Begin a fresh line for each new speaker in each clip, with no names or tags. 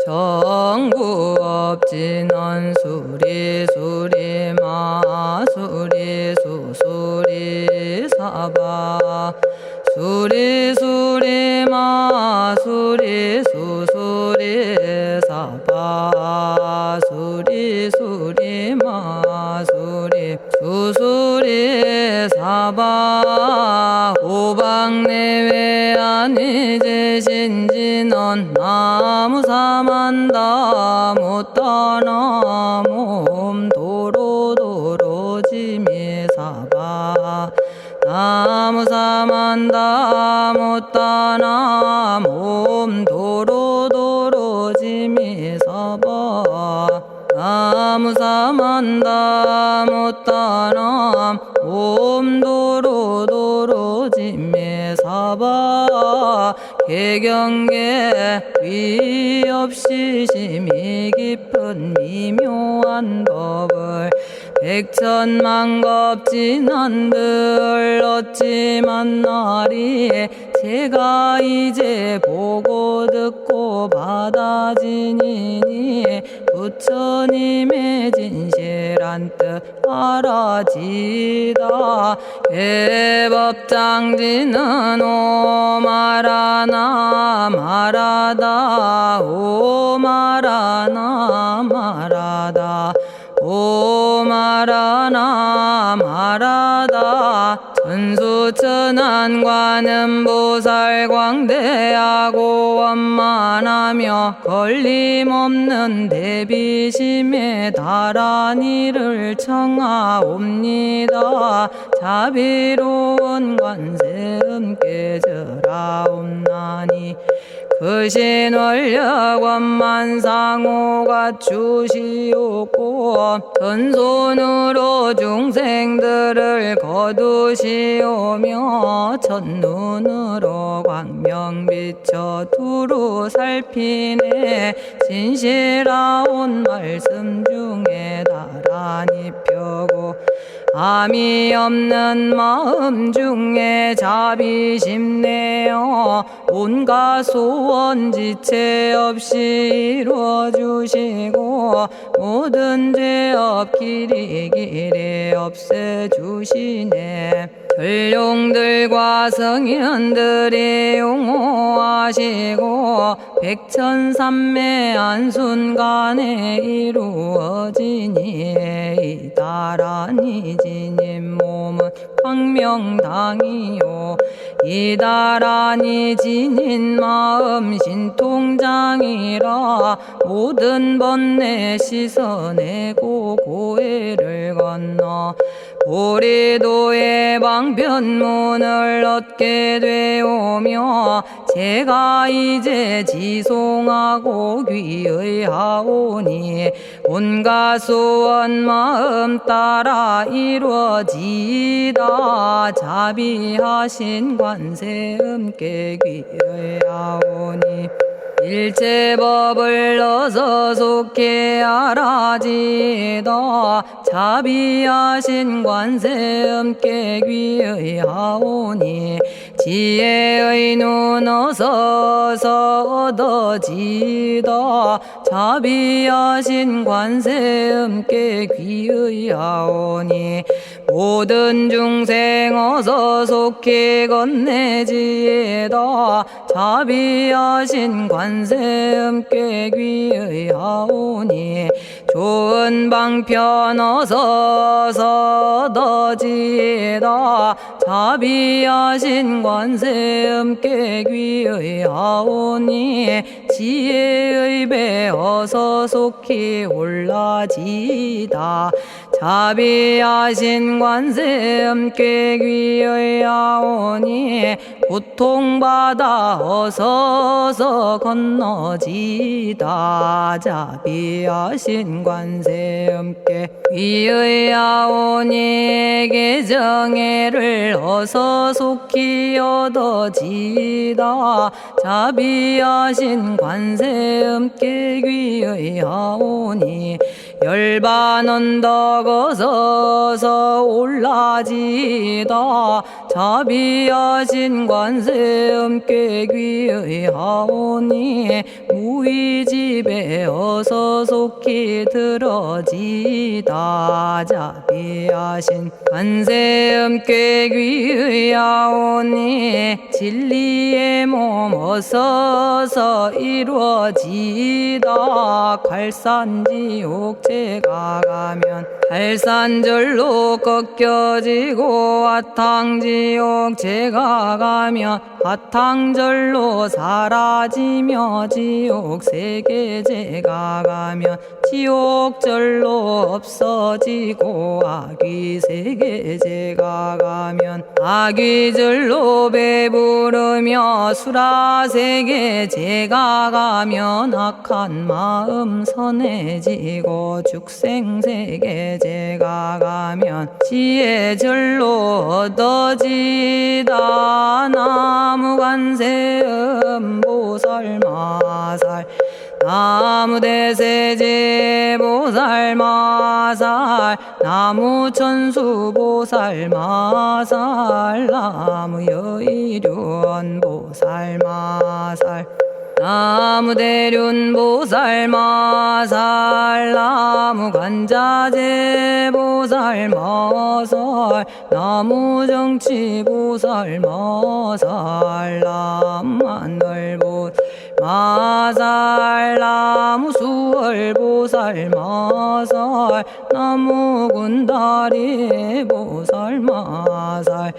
정구업진원 수리수리 마수리 수수리 사바 수리수리 마수리 수수리 사바 수리수리 마수리 수수리 사바 호박내외 아니제신진원 나무사만다 못다나 몸 도로도로지미사바 나무사만다 못다나 몸 도로도로지미사바 나무사만다 못다나 몸 도로도로지미사바 개경계 위 없이 심히 깊은 미묘한 법을 백천만겁진한들 어찌 만나리 제가 이제 보고 듣고 받아지니니 부처님의 진실한 뜻 알아지다 해법장지는 오마라나 마라다 오마라나 마라다 오마라나 마라다 천수천안관음보살 광대하고 원만하며 걸림없는 대비심에 달한 이를 청하옵니다. 자비로운 관세음께 절하옵나니 그 신원력 원만상호가 주시옵고 전손으로 중생들을 거두시오며 첫눈으로 광명 비춰 두루 살피네 진실하온 말씀 중에 나란히 펴고 암이 없는 마음 중에 자비심 내어 온갖 소원 지체 없이 이루어주시고 모든 죄업 길이 없애주시네. 전룡들과 성현들이 용호하시고 백천삼매 한순간에 이루어지니 이다라니 지님 몸은 광명당이요 이다라니 지닌 마음 신통장이라 모든 번뇌 씻어내고 고해를 건너 보리도의 방편문을 얻게 되오며 제가 이제 지송하고 귀의하오니 온갖 소원 마음 따라 이루어지다 자비하신 관세음께 귀의하오니 일체법을 넣어서 속히 알아지다 자비하신 관세음께 귀의하오니 지혜의 눈 어서서 얻어지다 자비하신 관세음께 귀의하오니 모든 중생 어서 속히 건네지다 자비하신 관세음께 귀의하오니 좋은 방편 어서 얻어지다 자비하신 관세음께 귀의하오니 지혜의 배 어서 속히 올라지다 자비하신 관세음께 귀의하오니 고통받아 어서서 건너지다 자비하신 관세음께 귀의하오니 개정애를 어서 속히 얻어지다 자비하신 관세음께 귀의하오니 열반 언덕 어서서 올라지다 자비하신 관세 음께 귀의하오니 무의집에 어서 속히 들어지다 자비하신 관세 음께 귀의하오니 진리의 몸 어서서 이루어지다 갈산지옥제가 가면 갈산절로 꺾여지고 화탕지옥제가 가면 화탕절로 사라지며 지옥세계제가 가면 지옥절로 없어지고 아귀세계제가 가면 아귀절로 배부르며 수라세계제가 가면 악한 마음 선해지고 죽생세계제가 가면 지혜절로 얻어지다 나무관세음보살마살 나무대세제보살마살 나무천수보살마살 나무여의륜보살마살 나무대륜보살마살 나무간자제보살마살 나무정치보살마살 나무하늘보살마살 나무수월보살마살 나무군다리보살마살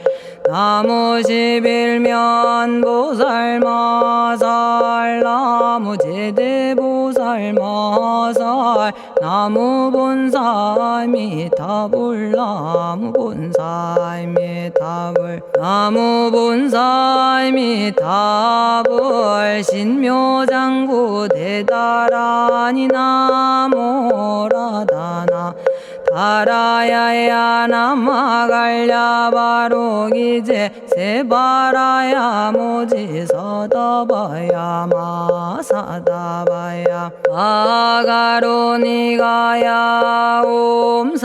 나무십일면보살마살 나무제대보살마살 나무본사미타불 나무본사미타불 나무본사미타불 신묘장구 대다라니 나모라다나 다라야야 나마갈야바로기제 세바라야 모지서다바야 마사다바야 아가로니가야 옴살바바예수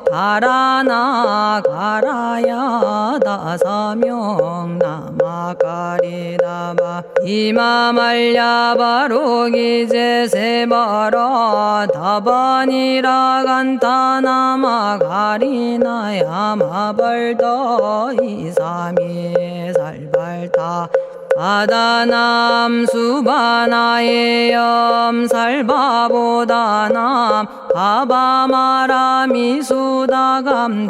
다라나가라야 다사명 나마가리다바 이마말야바로기제 세바라 다바니라간타나마가리나야 마발더 이사미 살발타 바다남 수바나의 염살바보다남 바바마라미 수다감다냐타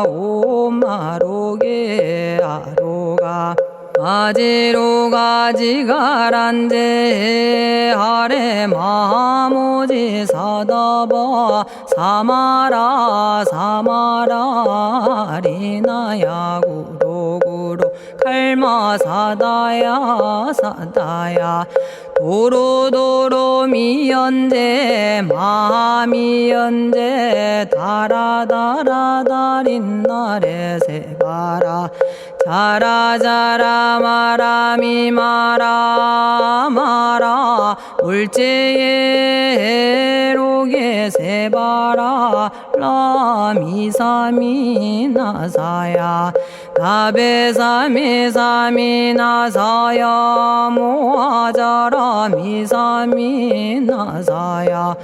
오마로게 아로가 아지로가지가란제 하레 마모지 사다바 사마라 사마라 리나야 구로구로 칼마 사다야 사다야 도로도로 미연제 마미연제 다라다라다린나레 세바라 자라자라 마라미 마라 마라 울제에 로게 세바라 라미사미 나사야 나베사미사미 나사야 모아자라 미사미 나사야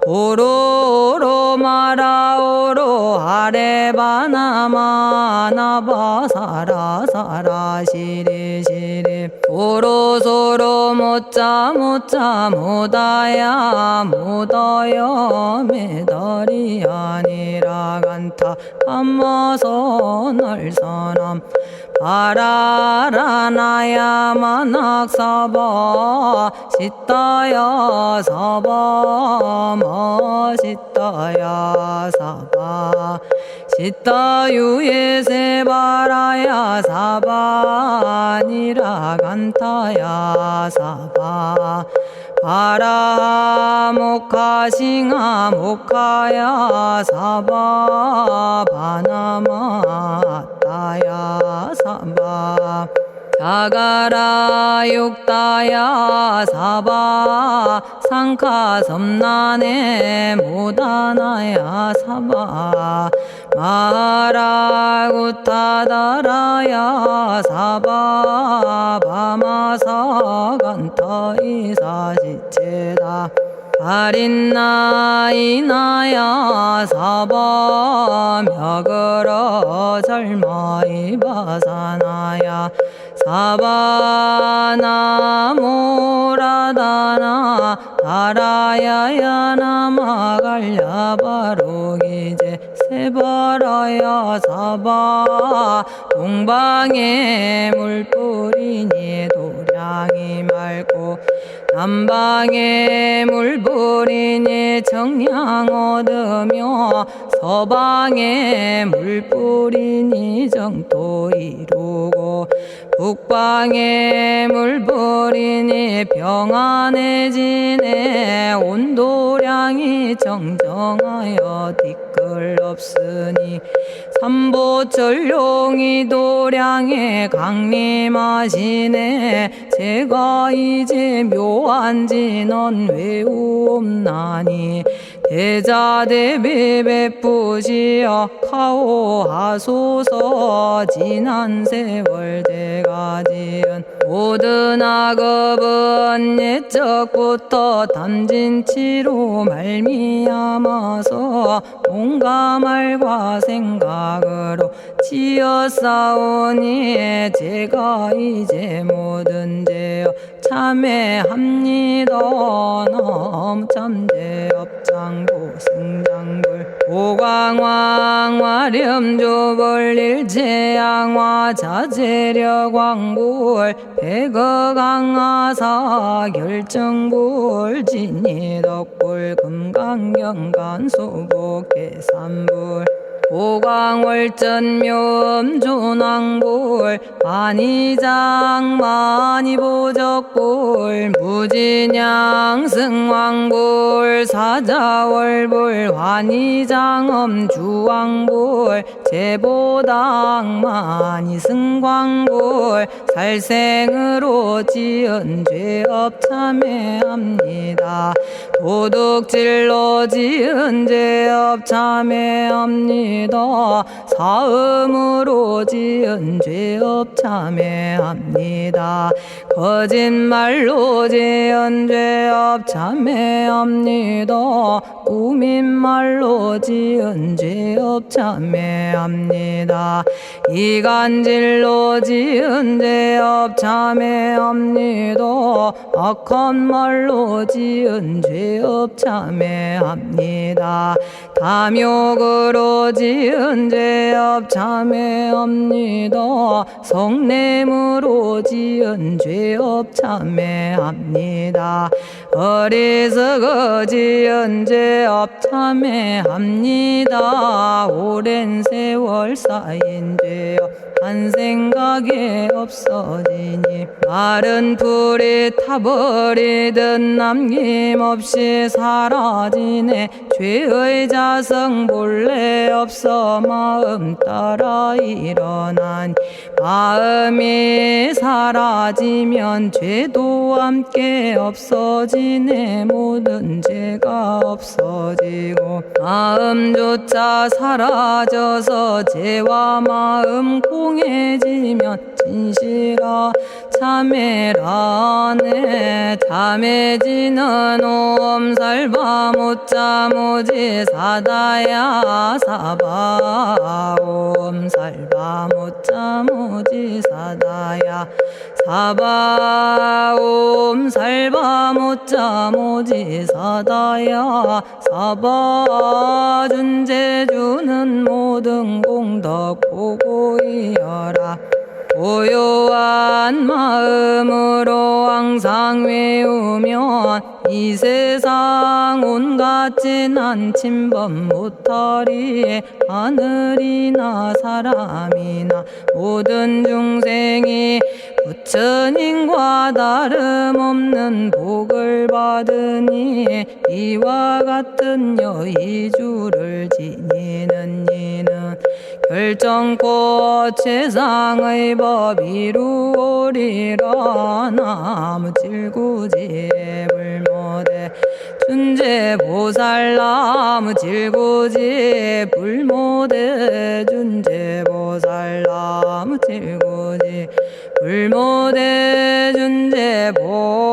오로오로 마라오로 아레바나마나바 사라사라 시리시리 오로소로 못자 못자 못다야 못다야 메달이 아니라 간타 감마서 날선함 바라라나야 만학사바 시타야 사바 마시타야 사바 시타유에 세바라야 사바 니라 간타야 사바 바라 모카싱아 모카야 사바 바나마 따야 사바 자가라 육다야 사바 상카 섬난에 모다나야 사바 마라구타다라야 사바 바마사 간타이사 지체다 아린나이나야 사바 며그러 절마이 바사나야 사바나 모라다나 다라야야 나마갈야바로기제 세바라야 사바 동방에 물뿌리니 도량이 맑고 남방에 물뿌리니 정량 얻으며 서방에 물뿌리니 정토 이루고 북방에 물뿌리니 평안해지네 온도량이 정정하여 뒤끌 없으니 삼보철룡이 도량에 강림하시네 제가 이제 묘한지 넌 외우옵나니 대자대비 베푸시어 카오하소서 지난 세월 제가 지은 모든 악업은 옛적부터 담진치로 말미암아서 온갖 말과 생각으로 지었사오니 제가 이제 모든 죄업 참회합니다. 넘참죄업장고 승장불 오광왕 화렴조벌 일체양화 자재력왕불 백어강하사 결정불 진이덕불 금강경간소복계산불 오광월전묘음존왕불 만이장 만이보적불 무진양승왕불 사자월불 환희장엄주왕불 제보당 만이승광불 살생으로 지은 죄업 참회합니다. 도둑질로 지은 죄업 참회합니다. 사음으로 지은 죄업 참회합니다. 거짓말로 지은 죄업 참회합니다. 꾸민말로 지은 죄업 참회합니다. 이간질로 지은 죄업 참회합니다. 악한 말로 지은 죄업 참회합니다. 탐욕으로 지은 죄업 참회합니다. 성냄으로 지은 죄업 참회합니다. 어리석어 지은 죄업 참회합니다. 오랜 세월 쌓인 죄업 한 생각에 없어지니 마른 풀이 타버리듯 남김없이 사라지네. 죄의 자성 본래 없어 마음 따라 일어나니 마음이 사라지면 죄도 함께 없어지네. 모든 죄가 없어지고 마음조차 사라져서 죄와 마음 공해지면 진실아 참회라네. 참해지는 옴살바 못자모지 사다야 사바 옴살바 못자모지 사다야 사바 옴살바 못자모지 사다야 사바 준재주는 모든 공덕 보고이여라. 고요한 마음으로 항상 외우면 이 세상 온갖 진한 침범 못하리. 하늘이나 사람이나 모든 중생이 부처님과 다름없는 복을 받으니 이와 같은 여의주를 지니는 이는 결정코 최상의 법 이루오리라. 나무질구지 불모대 준재보살. 나무질구지 불모대 준재보살. 나무질구지 불모대 준재보살.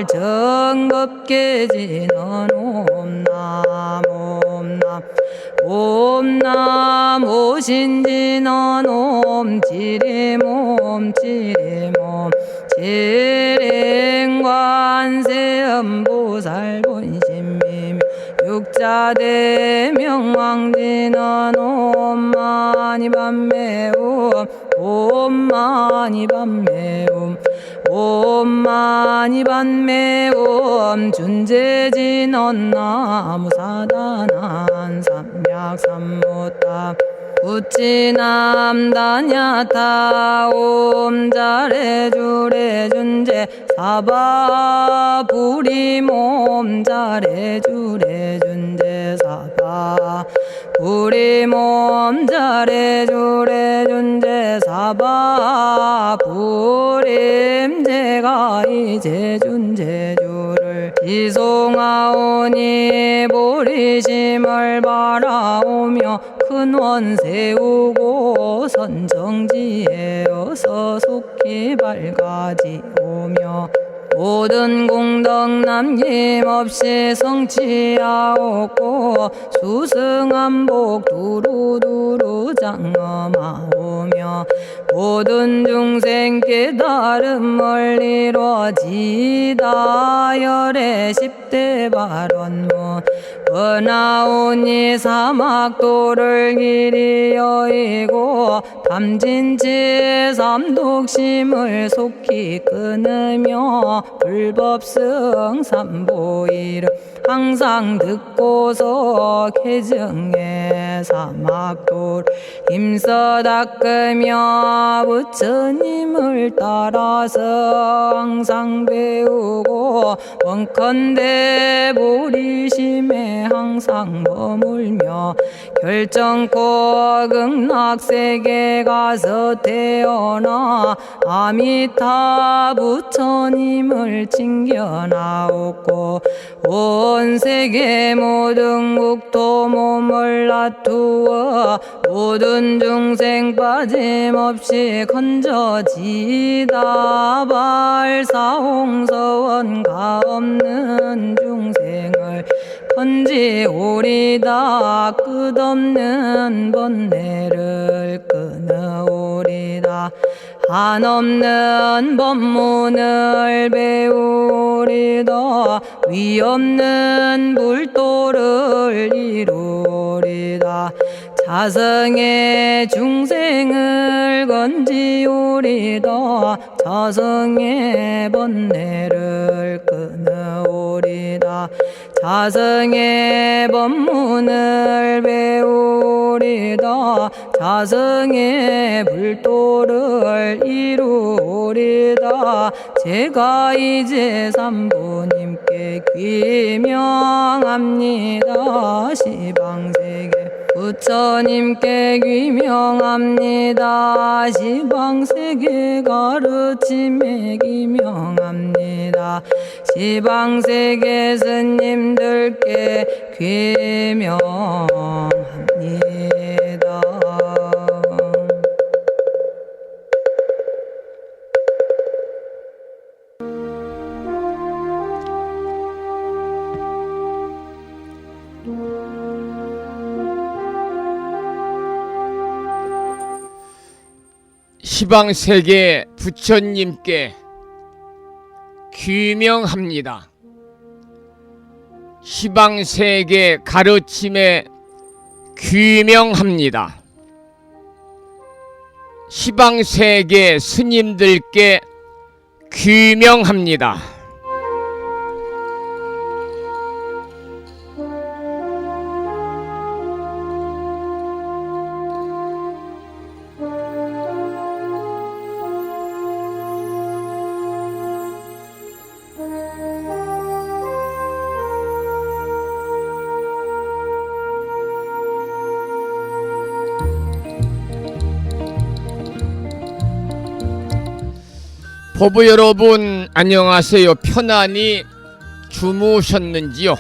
정법계지는 옴남 옴남 옴남 오신지는 옴지리몸 지리몸 지림관세음보살 본심미묘 육자대명왕지는 옴마니밤매옴 옴마니밤매옴 옴마니밤매옴 준재진언 나무사단한 삼약삼무타 우치남다냐타 옴자레주레 준재 사바부리몸 자레주레 준재 사바 부리몸 자레주레 준재 사바 부림. 제가 이제 준재주를 지송하오니 보리심을 바라오며 큰 원 세우고 선정지에 어서 속히 밝아지오며 모든 공덕 남김없이 성취하옵고 수승한복 두루두루 장엄하오며 모든 중생 깨달음을 이루어지다. 열의 10대 발언문 은하오니 사막도를 길이 여의고 탐진치 삼독심을 속히 끊으며 불법승 삼보이를 항상 듣고서 개정의 사막도를 힘써 닦으며 부처님을 따라서 항상 배우고 원컨대 보리심에 항상 머물며 결정코 극락세계 가서 태어나 아미타 부처님을 챙겨나오고 온 세계 모든 국토 몸을 놔두어 모든 중생 빠짐없이 건져지다. 발사홍서원가 없는 중생을 건지오리다. 끝없는 번뇌를 끊어오리다. 한없는 법문을 배우리다. 위없는 불도를 이루리다. 자성의 중생을 건지오리다. 자성의 번뇌를 끊어오리다. 자성의 법문을 배우리다. 자성의 불도를 이루리다. 제가 이제 삼부님께 귀명합니다. 시방세계 부처님께 귀명합니다. 시방세계 가르침에 귀명합니다. 시방세계 스님들께 귀명합니다.
시방세계 부처님께 귀명합니다. 시방세계 가르침에 귀명합니다. 시방세계 스님들께 귀명합니다. 법부 여러분 안녕하세요. 편안히 주무셨는지요?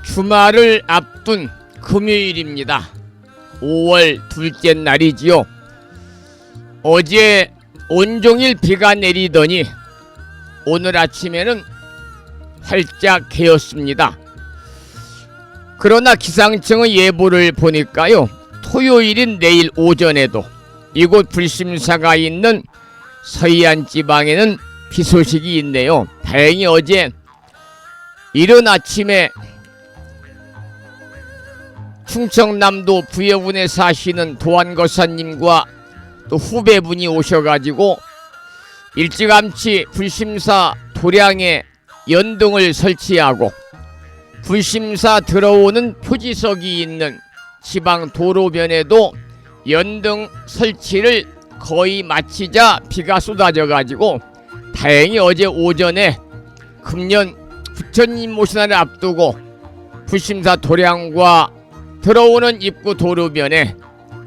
주말을 앞둔 금요일입니다. 5월 둘째 날이지요. 어제 온종일 비가 내리더니 오늘 아침에는 활짝 개었습니다. 그러나 기상청의 예보를 보니까요, 토요일인 내일 오전에도 이곳 불심사가 있는 서해안 지방에는 비 소식이 있네요. 다행히 어제 이른 아침에 충청남도 부여군에 사시는 도안거사님과 또 후배분이 오셔가지고 일찌감치 불심사 도량에 연등을 설치하고 불심사 들어오는 표지석이 있는 지방 도로변에도 연등 설치를 거의 마치자 비가 쏟아져가지고 다행히 어제 오전에 금년 부처님 모신날을 앞두고 불심사 도량과 들어오는 입구 도로변에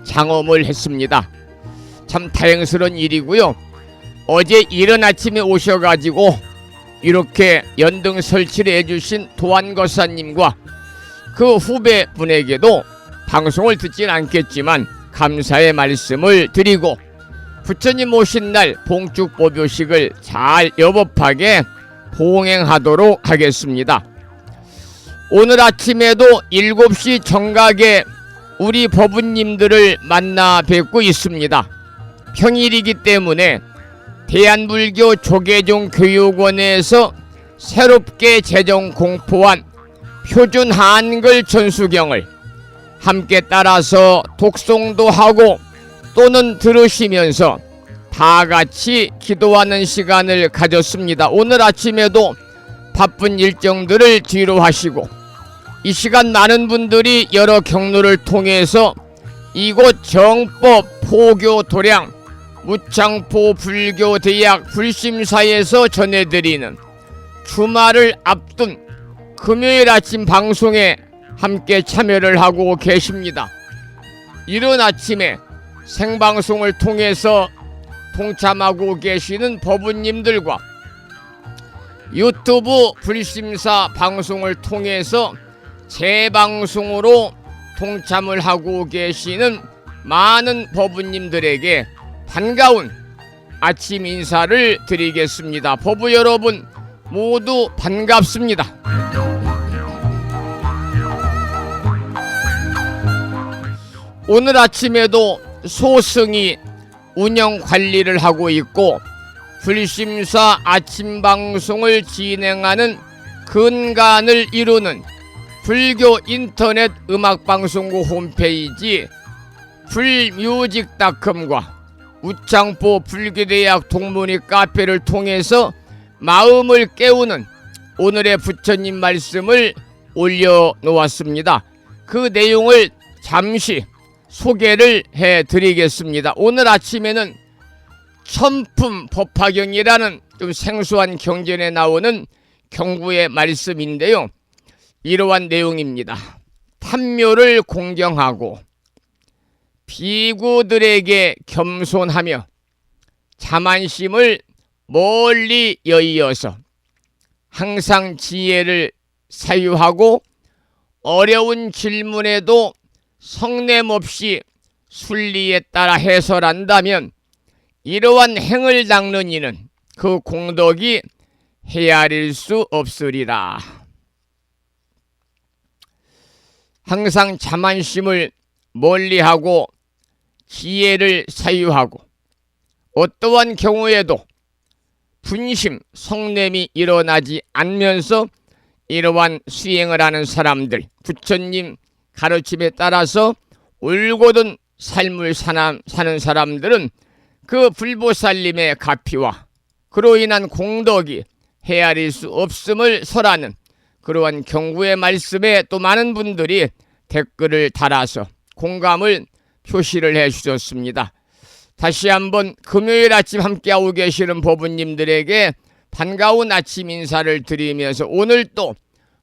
장엄을 했습니다. 참 다행스러운 일이고요. 어제 이른 아침에 오셔가지고 이렇게 연등 설치를 해주신 도안거사님과 그 후배분에게도 방송을 듣진 않겠지만 감사의 말씀을 드리고 부처님 오신 날 봉축법요식을 잘 여법하게 봉행하도록 하겠습니다. 오늘 아침에도 7시 정각에 우리 법부님들을 만나 뵙고 있습니다. 평일이기 때문에 대한불교 조계종 교육원에서 새롭게 제정 공포한 표준 한글 전수경을 함께 따라서 독송도 하고 또는 들으시면서 다 같이 기도하는 시간을 가졌습니다. 오늘 아침에도 바쁜 일정들을 뒤로 하시고 이 시간 많은 분들이 여러 경로를 통해서 이곳 정법 포교 도량 무창포 불교대학 불심사에서 전해드리는 주말을 앞둔 금요일 아침 방송에 함께 참여를 하고 계십니다. 이른 아침에 생방송을 통해서 동참하고 계시는 법부님들과 유튜브 불심사 방송을 통해서 재방송으로 동참을 하고 계시는 많은 법부님들에게 반가운 아침 인사를 드리겠습니다. 법부 여러분 모두 반갑습니다. 오늘 아침에도 소승이 운영 관리를 하고 있고 불심사 아침 방송을 진행하는 근간을 이루는 불교 인터넷 음악방송국 홈페이지 불뮤직닷컴과 우창포 불교대학 동문회 카페를 통해서 마음을 깨우는 오늘의 부처님 말씀을 올려놓았습니다. 그 내용을 잠시 소개를 해드리겠습니다. 오늘 아침에는 천품 법화경이라는 좀 생소한 경전에 나오는 경구의 말씀인데요. 이러한 내용입니다. 탐묘를 공경하고 비구들에게 겸손하며 자만심을 멀리 여의어서 항상 지혜를 사유하고 어려운 질문에도 성냄 없이 순리에 따라 해설한다면 이러한 행을 닦는 이는 그 공덕이 헤아릴 수 없으리라. 항상 자만심을 멀리하고 지혜를 사유하고 어떠한 경우에도 분심, 성냄이 일어나지 않으면서 이러한 수행을 하는 사람들, 부처님 가르침에 따라서 올곧은 삶을 사는 사람들은 그 불보살님의 가피와 그로 인한 공덕이 헤아릴 수 없음을 설하는 그러한 경구의 말씀에 또 많은 분들이 댓글을 달아서 공감을 표시를 해 주셨습니다. 다시 한번 금요일 아침 함께하고 계시는 법부님들에게 반가운 아침 인사를 드리면서 오늘 또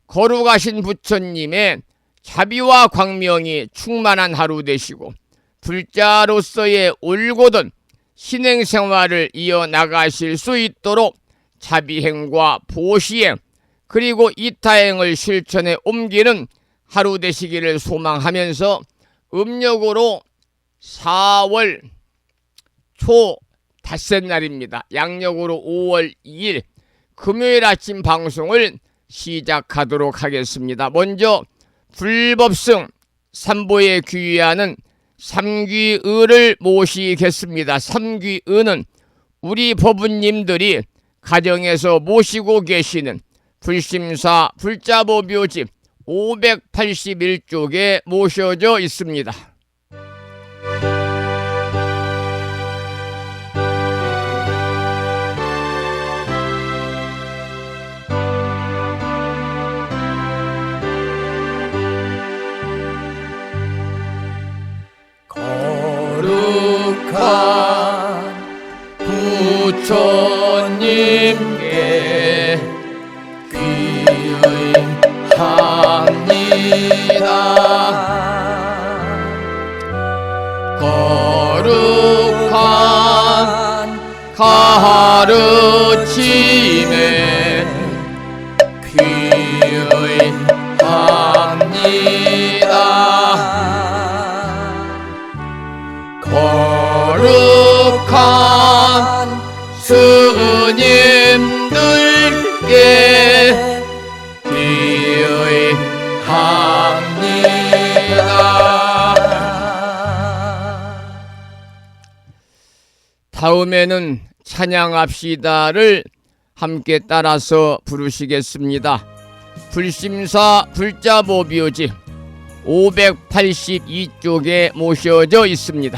거룩하신 부처님의 자비와 광명이 충만한 하루 되시고 불자로서의 올곧은 신행생활을 이어나가실 수 있도록 자비행과 보시행 그리고 이타행을 실천에 옮기는 하루 되시기를 소망하면서 음력으로 4월 초 닷새 날입니다. 양력으로 5월 2일 금요일 아침 방송을 시작하도록 하겠습니다. 먼저 불법승 삼보에 귀의하는 삼귀의를 모시겠습니다. 삼귀의는 우리 법부님들이 가정에서 모시고 계시는 불심사 불자보 묘집 581쪽에 모셔져 있습니다. 거룩한 부처님께 귀의합니다. 거룩한 가르침에 귀의합니다. 거룩한 스님들께 귀의합니다. 다음에는 찬양합시다를 함께 따라서 부르시겠습니다. 불심사 불자보 묘집 582쪽에 모셔져 있습니다.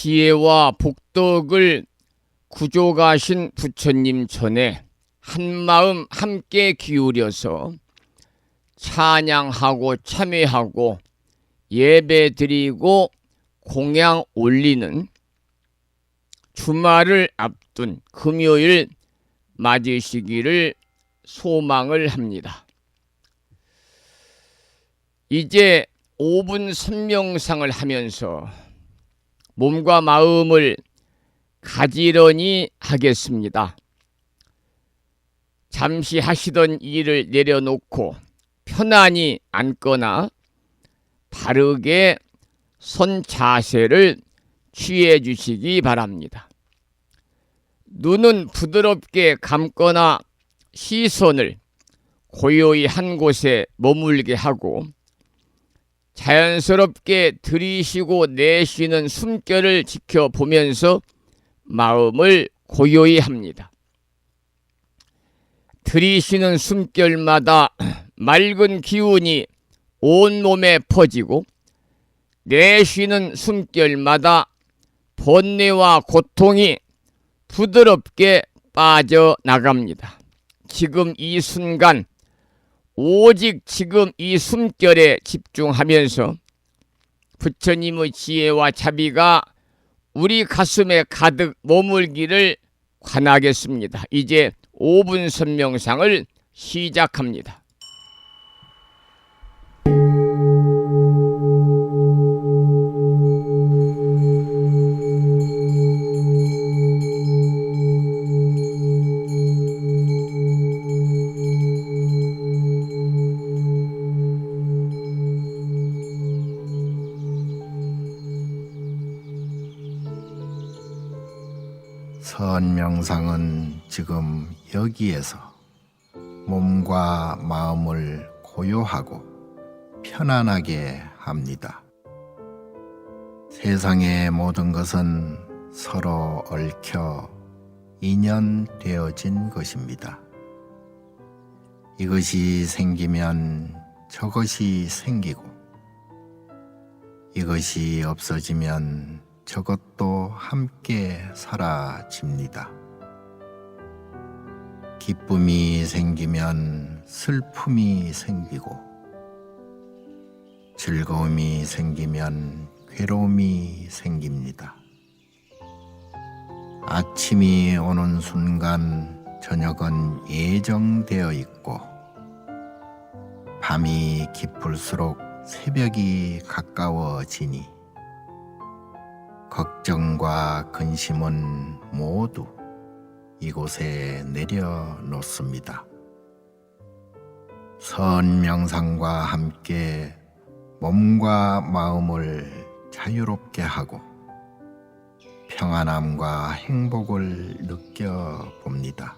지혜와 복덕을 구족하신 부처님 전에 한마음 함께 기울여서 찬양하고 참회하고 예배드리고 공양 올리는 주말을 앞둔 금요일 맞으시기를 소망을 합니다. 이제 5분 선명상을 하면서 몸과 마음을 가지런히 하겠습니다. 잠시 하시던 일을 내려놓고 편안히 앉거나 바르게 선 자세를 취해 주시기 바랍니다. 눈은 부드럽게 감거나 시선을 고요히 한 곳에 머물게 하고 자연스럽게 들이쉬고 내쉬는 숨결을 지켜보면서 마음을 고요히 합니다. 들이쉬는 숨결마다 맑은 기운이 온몸에 퍼지고 내쉬는 숨결마다 번뇌와 고통이 부드럽게 빠져나갑니다. 지금 이 순간 오직 지금 이 숨결에 집중하면서 부처님의 지혜와 자비가 우리 가슴에 가득 머물기를 관하겠습니다. 이제 5분 선명상을 시작합니다.
선명상은 지금 여기에서 몸과 마음을 고요하고 편안하게 합니다. 세상의 모든 것은 서로 얽혀 인연되어진 것입니다. 이것이 생기면 저것이 생기고 이것이 없어지면 저것도 함께 사라집니다. 기쁨이 생기면 슬픔이 생기고 즐거움이 생기면 괴로움이 생깁니다. 아침이 오는 순간 저녁은 예정되어 있고 밤이 깊을수록 새벽이 가까워지니 걱정과 근심은 모두 이곳에 내려놓습니다. 선명상과 함께 몸과 마음을 자유롭게 하고 평안함과 행복을 느껴봅니다.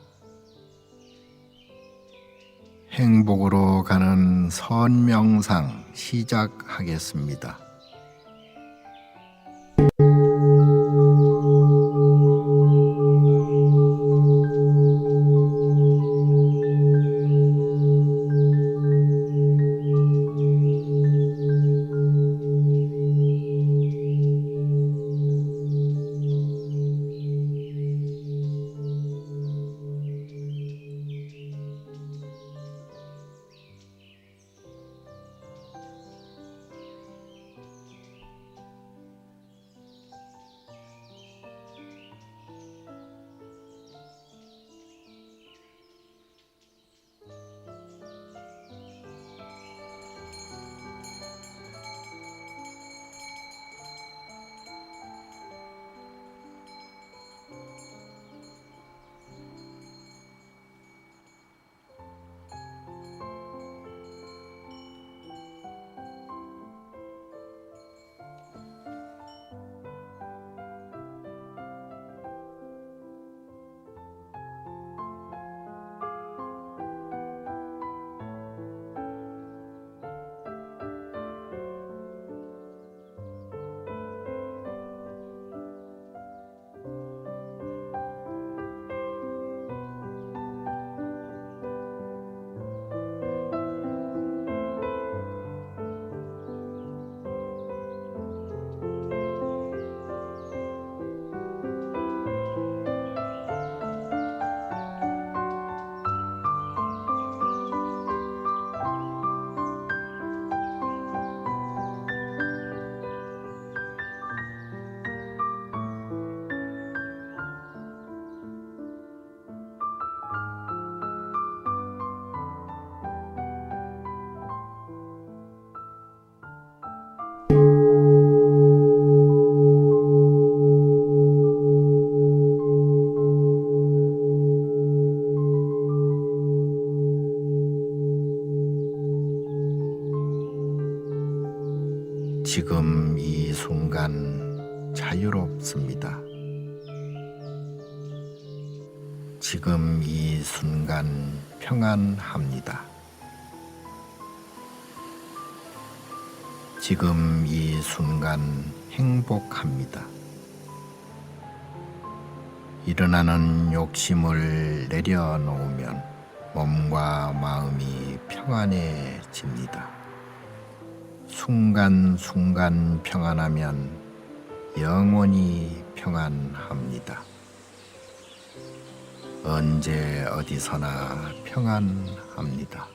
행복으로 가는 선명상 시작하겠습니다. 지금 이 순간 자유롭습니다. 지금 이 순간 평안합니다. 지금 이 순간 행복합니다. 일어나는 욕심을 내려놓으면 몸과 마음이 평안해집니다. 순간순간 평안하면 영원히 평안합니다. 언제 어디서나 평안합니다.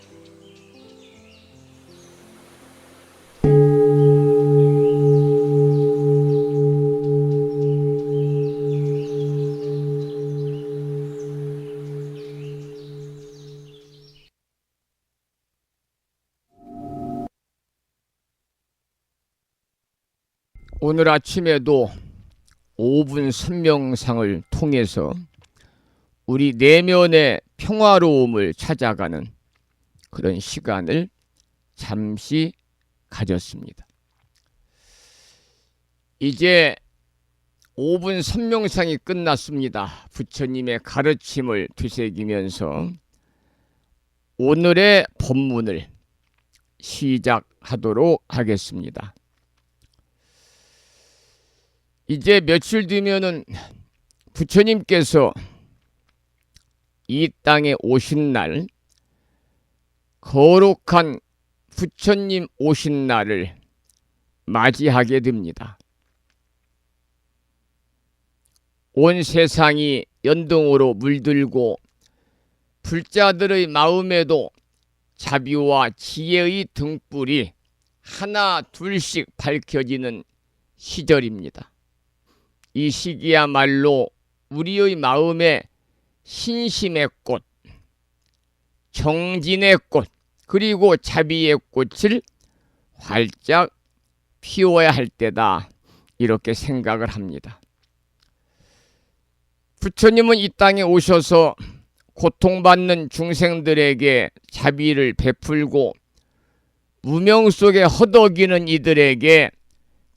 오늘 아침에도 5분 선명상을 통해서 우리 내면의 평화로움을 찾아가는 그런 시간을 잠시 가졌습니다. 이제 5분 선명상이 끝났습니다. 부처님의 가르침을 되새기면서 오늘의 법문을 시작하도록 하겠습니다. 이제 며칠 뒤면은 부처님께서 이 땅에 오신 날, 거룩한 부처님 오신 날을 맞이하게 됩니다. 온 세상이 연등으로 물들고 불자들의 마음에도 자비와 지혜의 등불이 하나 둘씩 밝혀지는 시절입니다. 이 시기야말로 우리의 마음에 신심의 꽃, 정진의 꽃, 그리고 자비의 꽃을 활짝 피워야 할 때다, 이렇게 생각을 합니다. 부처님은 이 땅에 오셔서 고통받는 중생들에게 자비를 베풀고 무명 속에 허덕이는 이들에게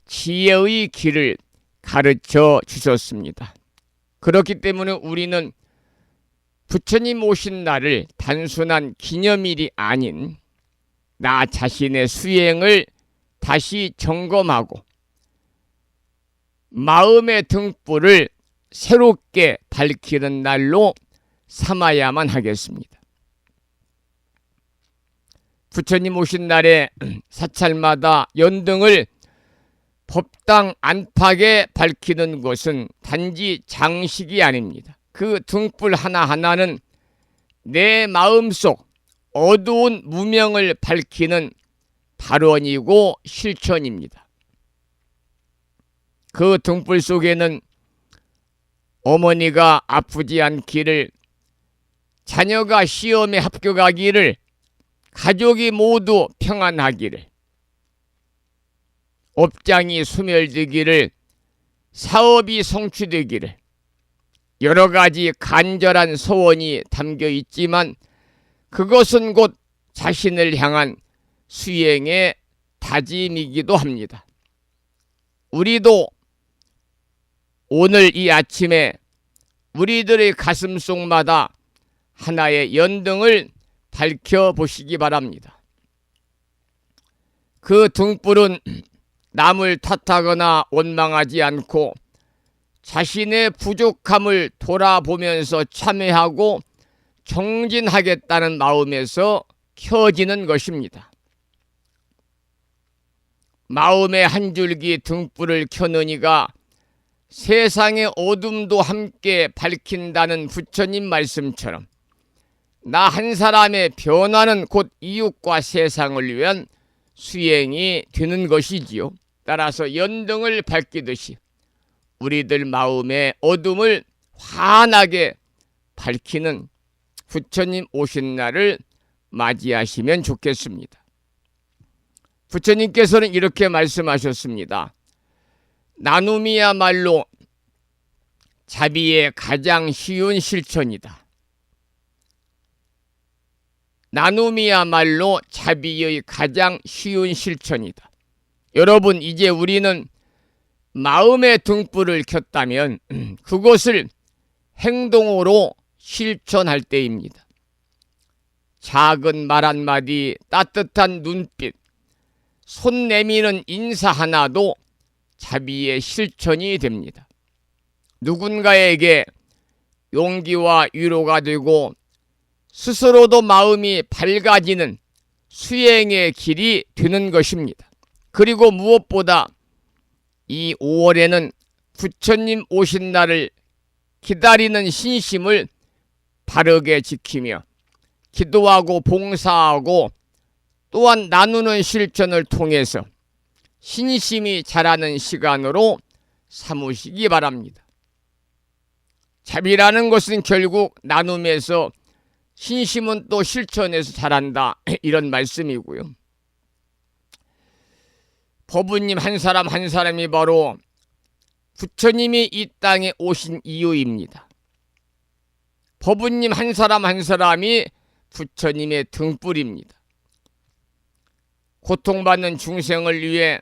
지혜의 길을 가르쳐 주셨습니다. 그렇기 때문에 우리는 부처님 오신 날을 단순한 기념일이 아닌 나 자신의 수행을 다시 점검하고 마음의 등불을 새롭게 밝히는 날로 삼아야만 하겠습니다. 부처님 오신 날에 사찰마다 연등을 법당 안팎에 밝히는 것은 단지 장식이 아닙니다. 그 등불 하나하나는 내 마음속 어두운 무명을 밝히는 발언이고 실천입니다. 그 등불 속에는 어머니가 아프지 않기를, 자녀가 시험에 합격하기를, 가족이 모두 평안하기를, 업장이 소멸되기를, 사업이 성취되기를, 여러 가지 간절한 소원이 담겨 있지만 그것은 곧 자신을 향한 수행의 다짐이기도 합니다. 우리도 오늘 이 아침에 우리들의 가슴속마다 하나의 연등을 밝혀보시기 바랍니다. 그 등불은 남을 탓하거나 원망하지 않고 자신의 부족함을 돌아보면서 참회하고 정진하겠다는 마음에서 켜지는 것입니다. 마음의 한 줄기 등불을 켜는 이가 세상의 어둠도 함께 밝힌다는 부처님 말씀처럼 나 한 사람의 변화는 곧 이웃과 세상을 위한 수행이 되는 것이지요. 따라서 연등을 밝히듯이 우리들 마음의 어둠을 환하게 밝히는 부처님 오신 날을 맞이하시면 좋겠습니다. 부처님께서는 이렇게 말씀하셨습니다. 나눔이야말로 자비의 가장 쉬운 실천이다. 나눔이야말로 자비의 가장 쉬운 실천이다. 여러분, 이제 우리는 마음의 등불을 켰다면 그것을 행동으로 실천할 때입니다. 작은 말 한마디, 따뜻한 눈빛, 손 내미는 인사 하나도 자비의 실천이 됩니다. 누군가에게 용기와 위로가 되고 스스로도 마음이 밝아지는 수행의 길이 되는 것입니다. 그리고 무엇보다 이 5월에는 부처님 오신 날을 기다리는 신심을 바르게 지키며 기도하고 봉사하고 또한 나누는 실천을 통해서 신심이 자라는 시간으로 삼으시기 바랍니다. 자비라는 것은 결국 나눔에서, 신심은 또 실천에서 자란다, 이런 말씀이고요. 법부님 한 사람 한 사람이 바로 부처님이 이 땅에 오신 이유입니다. 법부님 한 사람 한 사람이 부처님의 등불입니다. 고통받는 중생을 위해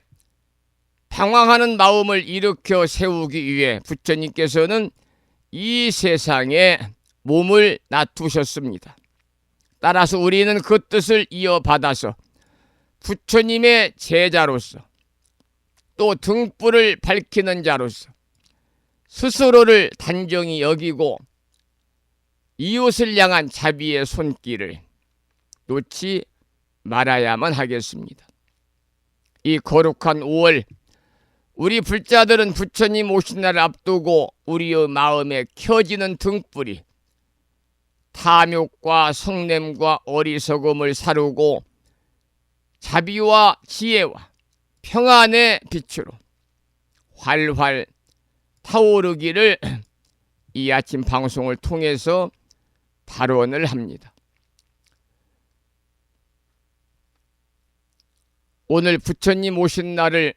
방황하는 마음을 일으켜 세우기 위해 부처님께서는 이 세상에 몸을 놔두셨습니다. 따라서 우리는 그 뜻을 이어받아서 부처님의 제자로서, 또 등불을 밝히는 자로서 스스로를 단정히 여기고 이웃을 향한 자비의 손길을 놓지 말아야만 하겠습니다. 이 거룩한 5월, 우리 불자들은 부처님 오신 날을 앞두고 우리의 마음에 켜지는 등불이 탐욕과 성냄과 어리석음을 사르고 자비와 지혜와 평안의 빛으로 활활 타오르기를 이 아침 방송을 통해서 발언을 합니다. 오늘 부처님 오신 날을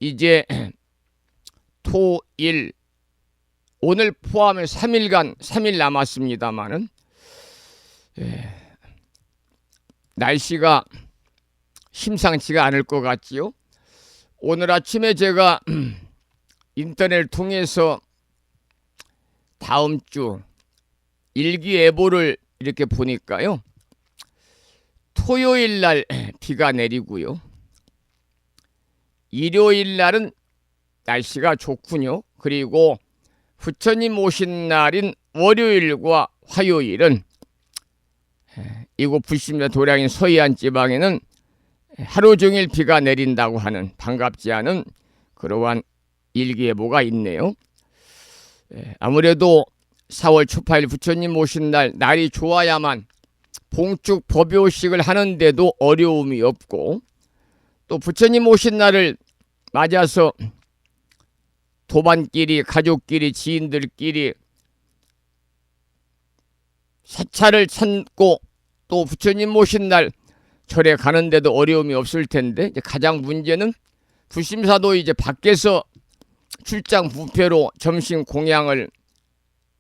이제 토, 일, 오늘 포함해 3일 남았습니다만은 날씨가 심상치가 않을 것 같지요. 오늘 아침에 제가 인터넷을 통해서 다음 주 일기예보를 이렇게 보니까요, 토요일 날 비가 내리고요, 일요일 날은 날씨가 좋군요. 그리고 부처님 오신 날인 월요일과 화요일은 이곳 불심자 도량인 서해안 지방에는 하루 종일 비가 내린다고 하는 반갑지 않은 그러한 일기예보가 있네요. 아무래도 4월 초파일 부처님 오신 날 날이 좋아야만 봉축 법요식을 하는데도 어려움이 없고, 또 부처님 오신 날을 맞아서 도반끼리, 가족끼리, 지인들끼리 사찰을 찾고 또 부처님 오신 날 절에 가는데도 어려움이 없을 텐데, 이제 가장 문제는 불심사도 이제 밖에서 출장 뷔페로 점심 공양을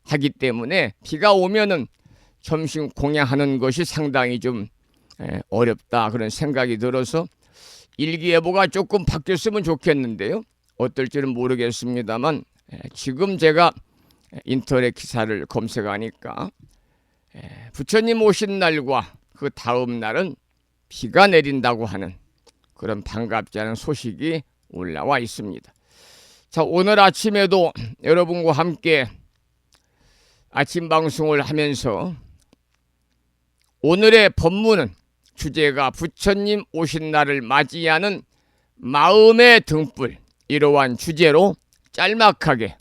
하기 때문에 비가 오면은 점심 공양하는 것이 상당히 좀 어렵다, 그런 생각이 들어서 일기예보가 조금 바뀌었으면 좋겠는데요. 어떨지는 모르겠습니다만 지금 제가 인터넷 기사를 검색하니까 부처님 오신 날과 그 다음 날은 비가 내린다고 하는 그런 반갑지 않은 소식이 올라와 있습니다. 자, 오늘 아침에도 여러분과 함께 아침 방송을 하면서 오늘의 법문은 주제가 부처님 오신 날을 맞이하는 마음의 등불, 이러한 주제로 짤막하게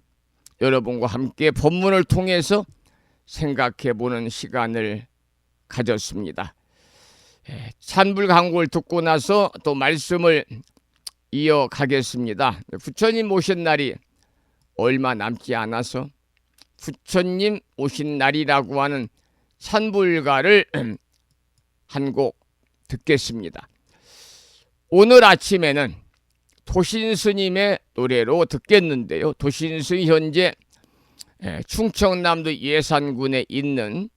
여러분과 함께 법문을 통해서 생각해보는 시간을 가졌습니다. 찬불 광고를 듣고 나서 또 말씀을 이어가겠습니다. 부처님 오신 날이 얼마 남지 않아서 부처님 오신 날이라고 하는 찬불가를 한 곡 듣겠습니다. 오늘 아침에는 도신스님의 노래로 듣겠는데요. 도신스님 현재 충청남도 예산군에 있는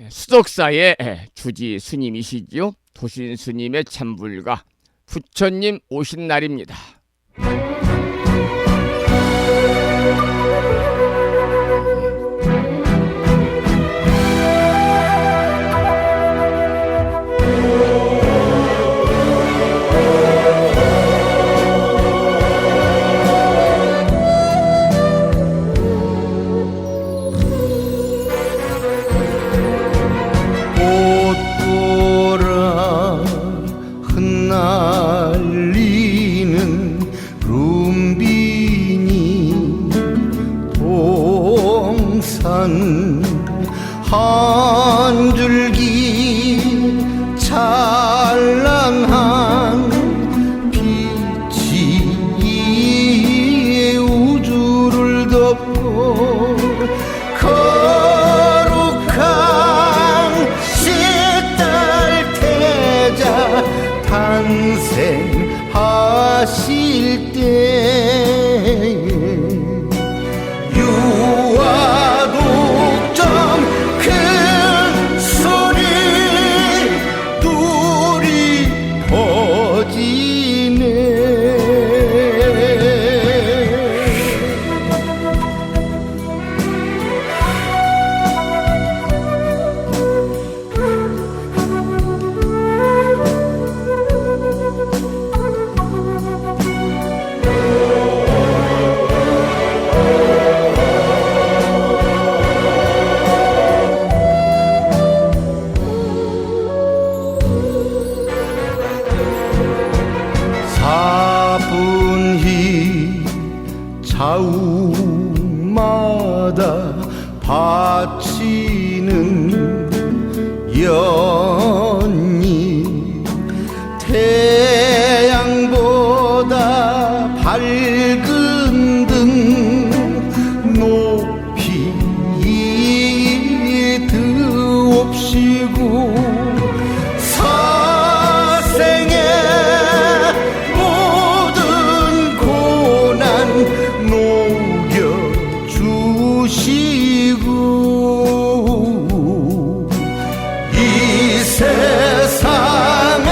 수덕사의 주지 스님이시지요. 도신스님의 찬불가 부처님 오신 날입니다.
꽃보라 흩날리는 룸비니 동산 한 줄기 찬란한 빛이 우주를 덮고 거룩한 시달 태자 탄생하실 때에 유아 독점 큰 소리 뚫이 퍼지네. 사분히 좌우마다 바치는 연이 태양보다 밝은 등 높이 드옵시고 사생의 모든 고난 녹여주시고 이 세상에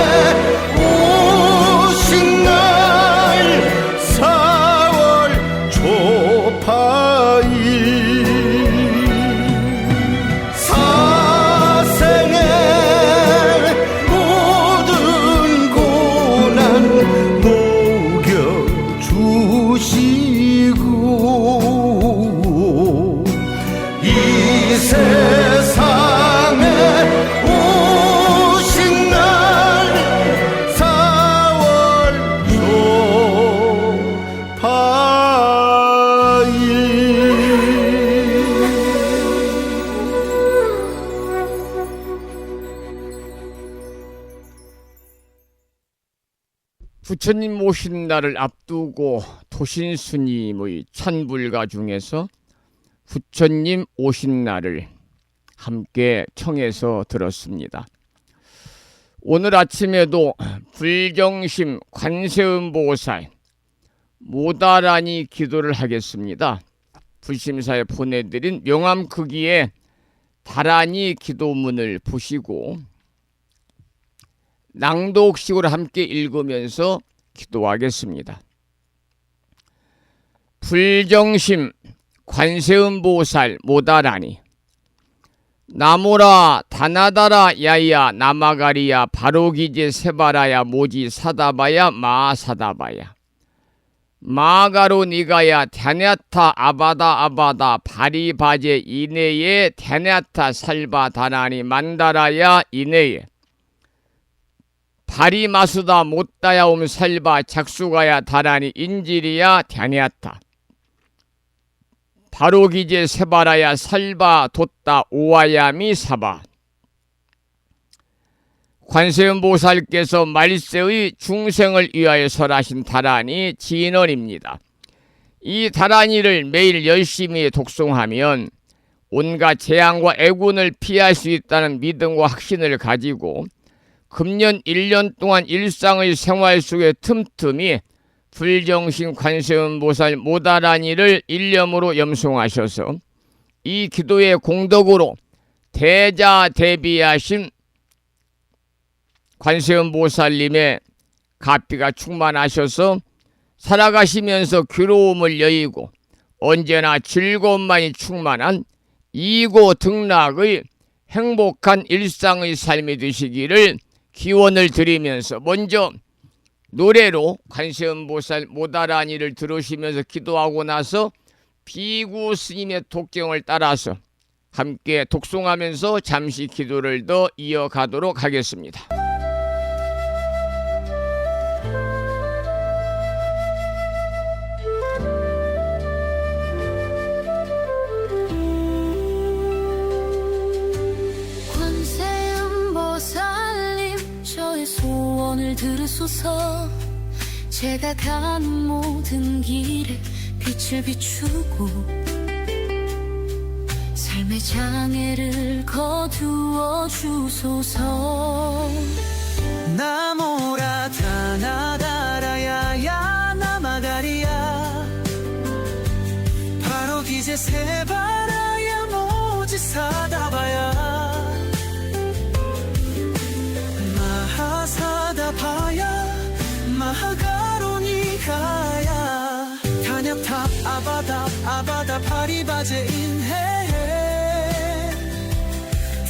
오신 날 4월 초파일 사생의 모든 고난 녹여주시고 이 세상에 오신 날 4월
부처님 오신 날을 앞두고 도신스님의 찬불가 중에서 부처님 오신 날을 함께 청해서 들었습니다. 오늘 아침에도 불경심 관세음보살 모다라니 기도를 하겠습니다. 불심사에 보내드린 명함 크기의 다라니 기도문을 보시고 낭독식으로 함께 읽으면서 기도하겠습니다. 불경심 관세음보살 모다라니 나모라 다나다라 야야 나마가리야 바로기제 세바라야 모지 사다바야 마사다바야 마가로 니가야 테냐타 아바다 아바다 바리바제 이내에 테냐타 살바 다나니 만다라야 이내에 바리마수다 못다야옴 살바 작수가야 다라니 인지리야 테냐타 바로기제 세바라야 살바 돛다 오아야미 사바 관세음보살께서 말세의 중생을 위하여 설하신 다라니 진언입니다. 이 다라니를 매일 열심히 독송하면 온갖 재앙과 애군을 피할 수 있다는 믿음과 확신을 가지고 금년 1년 동안 일상의 생활 속에 틈틈이 불정신 관세음보살 모다라니를 일념으로 염송하셔서 이 기도의 공덕으로 대자대비하신 관세음보살님의 가피가 충만하셔서 살아가시면서 괴로움을 여의고 언제나 즐거움만이 충만한 이고등락의 행복한 일상의 삶이 되시기를 기원을 드리면서 먼저 노래로 관세음보살 모다라니를 들으시면서 기도하고 나서 비구 스님의 독경을 따라서 함께 독송하면서 잠시 기도를 더 이어가도록 하겠습니다.
관세음보살님 저의 소원을 들으소서. 제가 가는 모든 길에 빛을 비추고 삶의 장애를 거두어 주소서.
나모라 타나다라야야 나마가리야 바로 기제 세바라야 모지사다바야 마하사다바야 마하가로니가야 타냐탑 아바다 파리바제 인해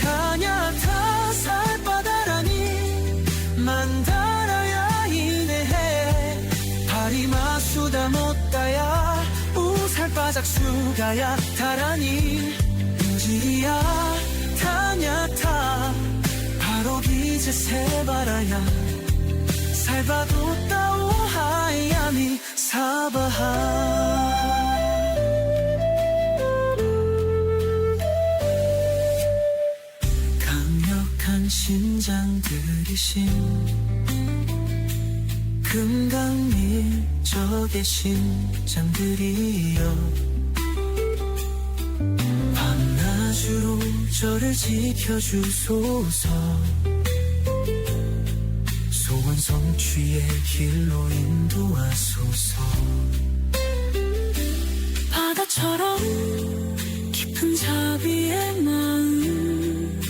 타냐타 살바다라니 만다라야 이네해 파리마수다 못다야 우살바작 수가야 다라니 무지리야 타냐타 바로 기제 세바라야 살바도 따오 하야미 사바하. 강력한 신장들이신 금강밀적의 신장들이여 밤낮으로 저를 지켜주소서. 소원 성취의 길로 인도하소서.
바다처럼 깊은 자비의 마음,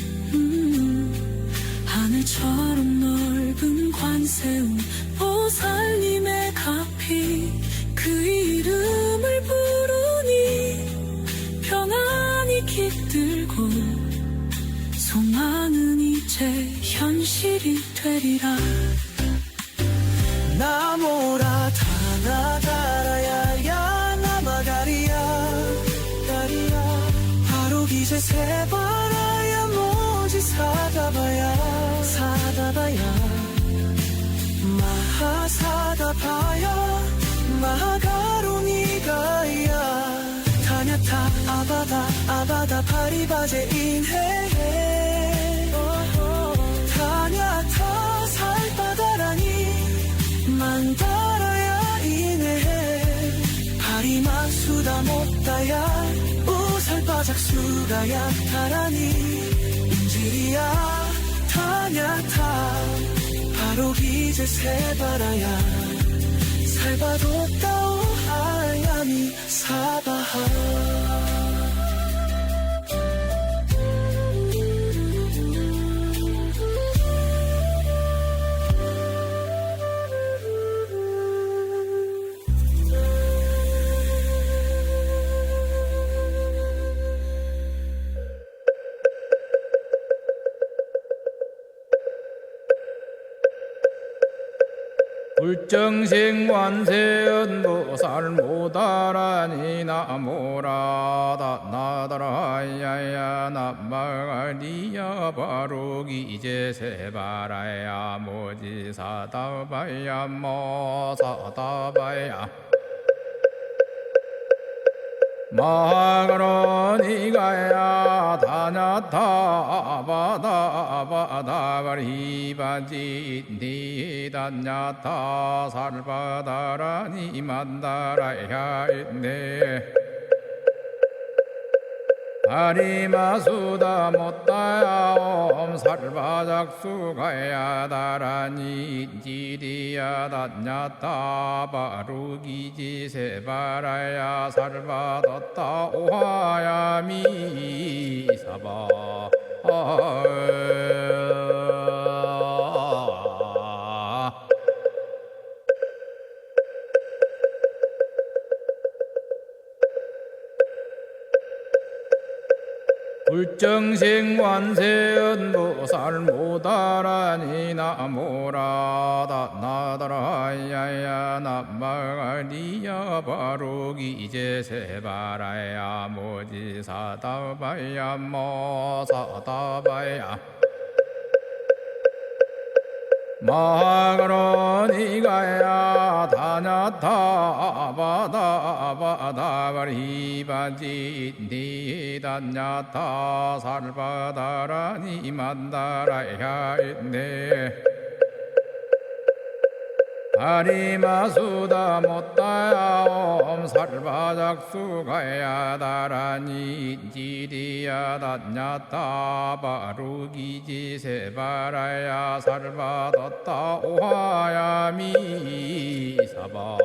하늘처럼 넓은 관세음 보살님의 가피 그 이름을 부르니 평안이 깃들고 소망은 이제 현실이 되리라.
나모라 타나다라야야 나마가리야 바로 기제 세바라야 모지사다바야 마하사다바야 마하가로니가야 타냐타 아바다 파리바제 인해 타냐타 살바다라니 만다라야 이네 파리마수다 못다야 우살바작 수가야 다라니 인지리야 타냐타 바로 기제 세바라야 살바도 따오 하야미 사바하.
불정생 관세음보살 모다라니 나모라다 나다라야야 나마가리야 바로기제 세바라야 모지사다바야 모사다바야 마하가로니가야 다냐타 아바다바리바지 니다냐타 살바다라니 만다라야 있네 파리마수다 못다야 옴살바작수가야 다라니 지리야 다냐타 바루기지 세바라야 살바뒀다 오하야미 사바 불정식관세음보살 모다라니 나모라다 나다라야야 나마리야 바로기 이제 세바라야 모지사다바야 모사다바야 마가로니가야 다냐타바다바다바리바지 니다냐타 살바다라니 만다라야 있네 아리마수다 못다야 옴 살바작수가야 다라니 지리야 다냐타 바루기지 세바라야 살바뒀다 오하야 미사바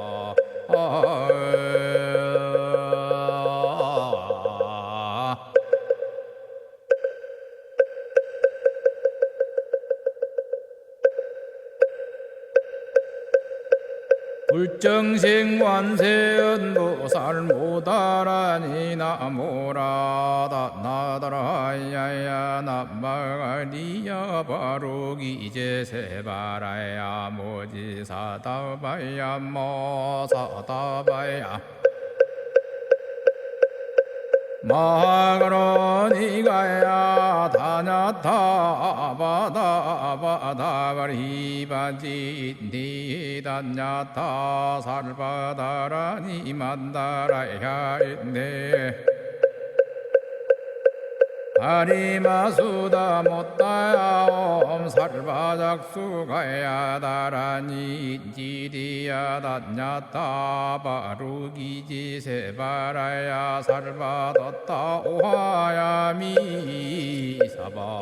불정식관세음보살 모다라니 나모라다 나다라야야 나마리야 바로기 이제 세바라야 모지사다바야 모사다바야 마가로니가야 다냐타바다바다바리바지 니다냐타 살바다라니 만다라야 있네 아리마수다 못다야 옴 살바작수가야 다라니 지리야 다냐타 바루기지 세바라야 살바뒀다 오하야 미사바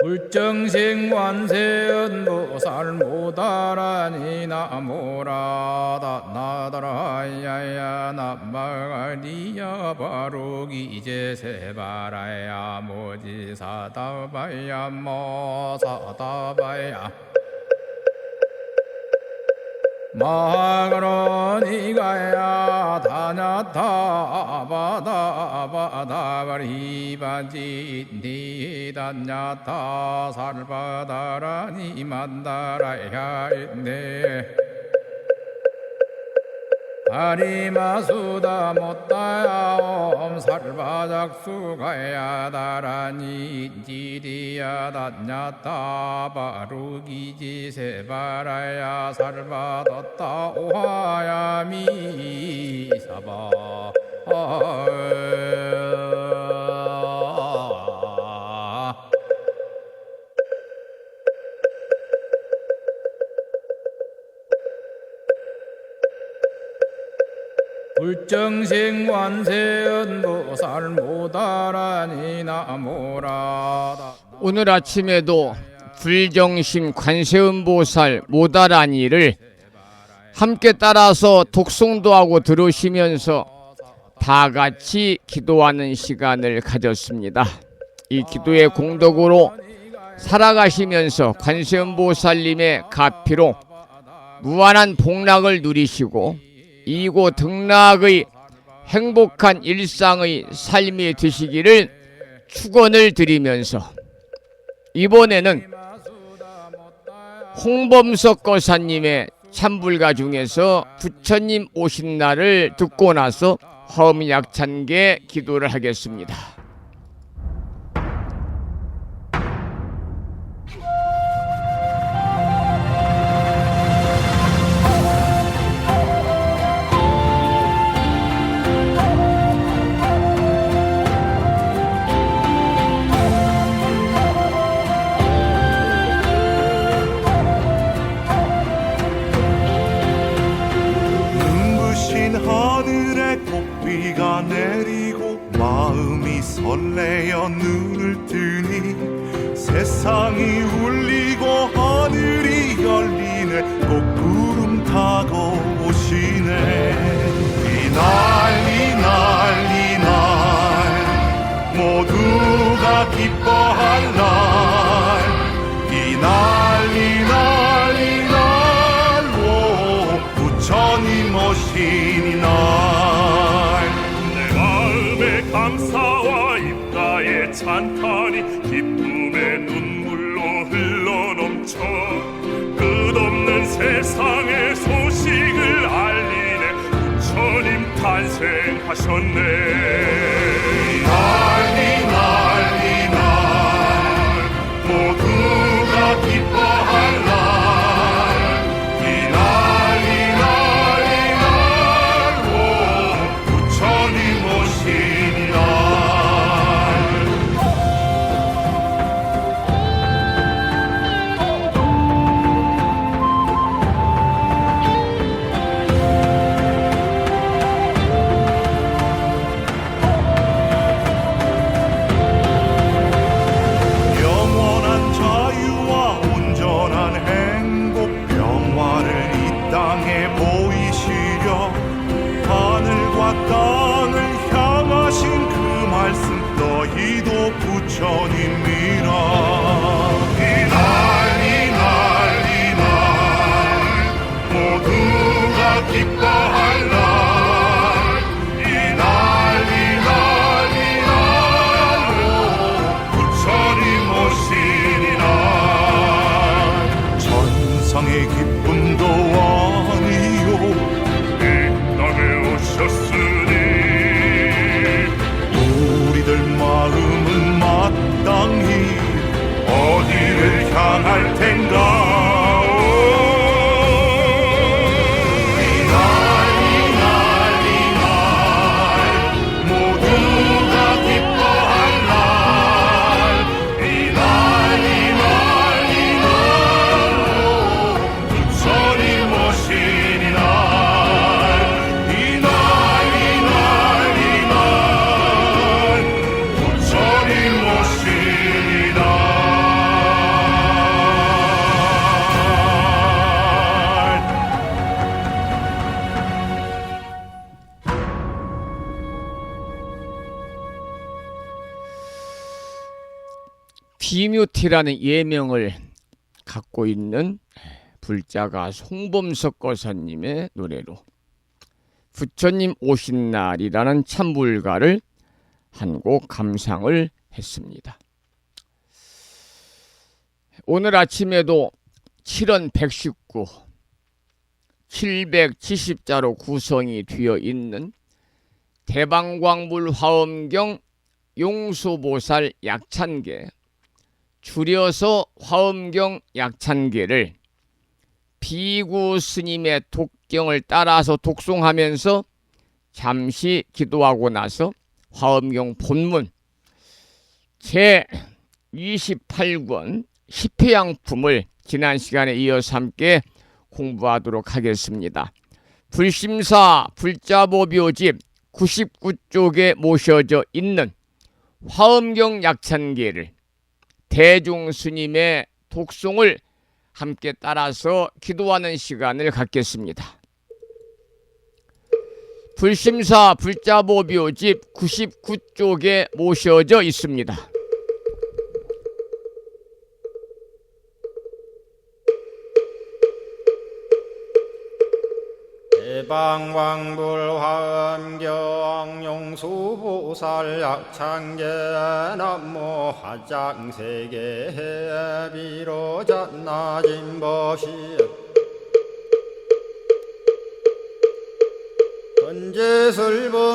불정식관세음보살 모다라니 나모라다 나다라야야 나마리야 바로기 이제 세바라야 모지사다바야 모사다바야 마가로니가야 다냐타바다바다바리바지 니다냐타 살바다라니 만다라야 있네 아리마수다 못다야 옴 살바작수가야 다라니 지리야 다냐타 바루기지 세바라야 살바뒀다 오하야 미사바 불정식관세음보살 모다라니 나모라다
오늘 아침에도 불정심 관세음보살 모다라니를 함께 따라서 독송도 하고 들으시면서 다 같이 기도하는 시간을 가졌습니다. 이 기도의 공덕으로 살아가시면서 관세음보살님의 가피로 무한한 복락을 누리시고 이고 등락의 행복한 일상의 삶이 되시기를 축원을 드리면서 이번에는 홍범석 거사님의 참불가 중에서 부처님 오신 날을 듣고 나서 화엄약찬계 기도를 하겠습니다.
하늘에 꽃비가 내리고 마음이 설레어 눈을 뜨니 세상이 울리고 하늘이 열리네 꽃구름 타고 오시네 이날 이날 이날 모두가 기뻐할 날 하셨네. 난리 난리 날 모두가 기뻐할 날, 이 난리 난리 날로 부처님 오신 날. 영원한 자유와 온전한 행복 평화를 이 땅에 보이시려 하늘과 땅을 향하신 그 말씀 너희도 부처님이라. 이 난리 난리 날 모두가 기뻐할 날, 이 난리 난리 날로 부처님 오시니 날. 천상의 기쁨도 아니요 이 땅에 오셨으니 우리들 마음은 마땅히 어디를 향할 텐가. 이 난리 난리 날 모두가 기뻐할 날, 이 난리 난리 날로 부처님 오시니 날. 이 난리 난리 날 부처님 오시니 날.
비묘티라는 예명을 갖고 있는 불자가 송범석 거사님의 노래로 부처님 오신 날이라는 참불가를 한 곡 감상을 했습니다. 오늘 아침에도 7원 119, 770자로 구성이 되어 있는 대방광불 화엄경 용수보살 약찬계, 줄여서 화엄경 약찬계를 비구 스님의 독경을 따라서 독송하면서 잠시 기도하고 나서 화엄경 본문 제 28권 10회양품을 지난 시간에 이어서 함께 공부하도록 하겠습니다. 불심사 불자보묘집 99쪽에 모셔져 있는 화엄경 약찬계를 대중스님의 독송을 함께 따라서 기도하는 시간을 갖겠습니다. 불심사 불자보묘집 99쪽에 모셔져 있습니다.
대방광불 화엄경 용수보살 약찬계 남모 화장세계 비로잣나진 법시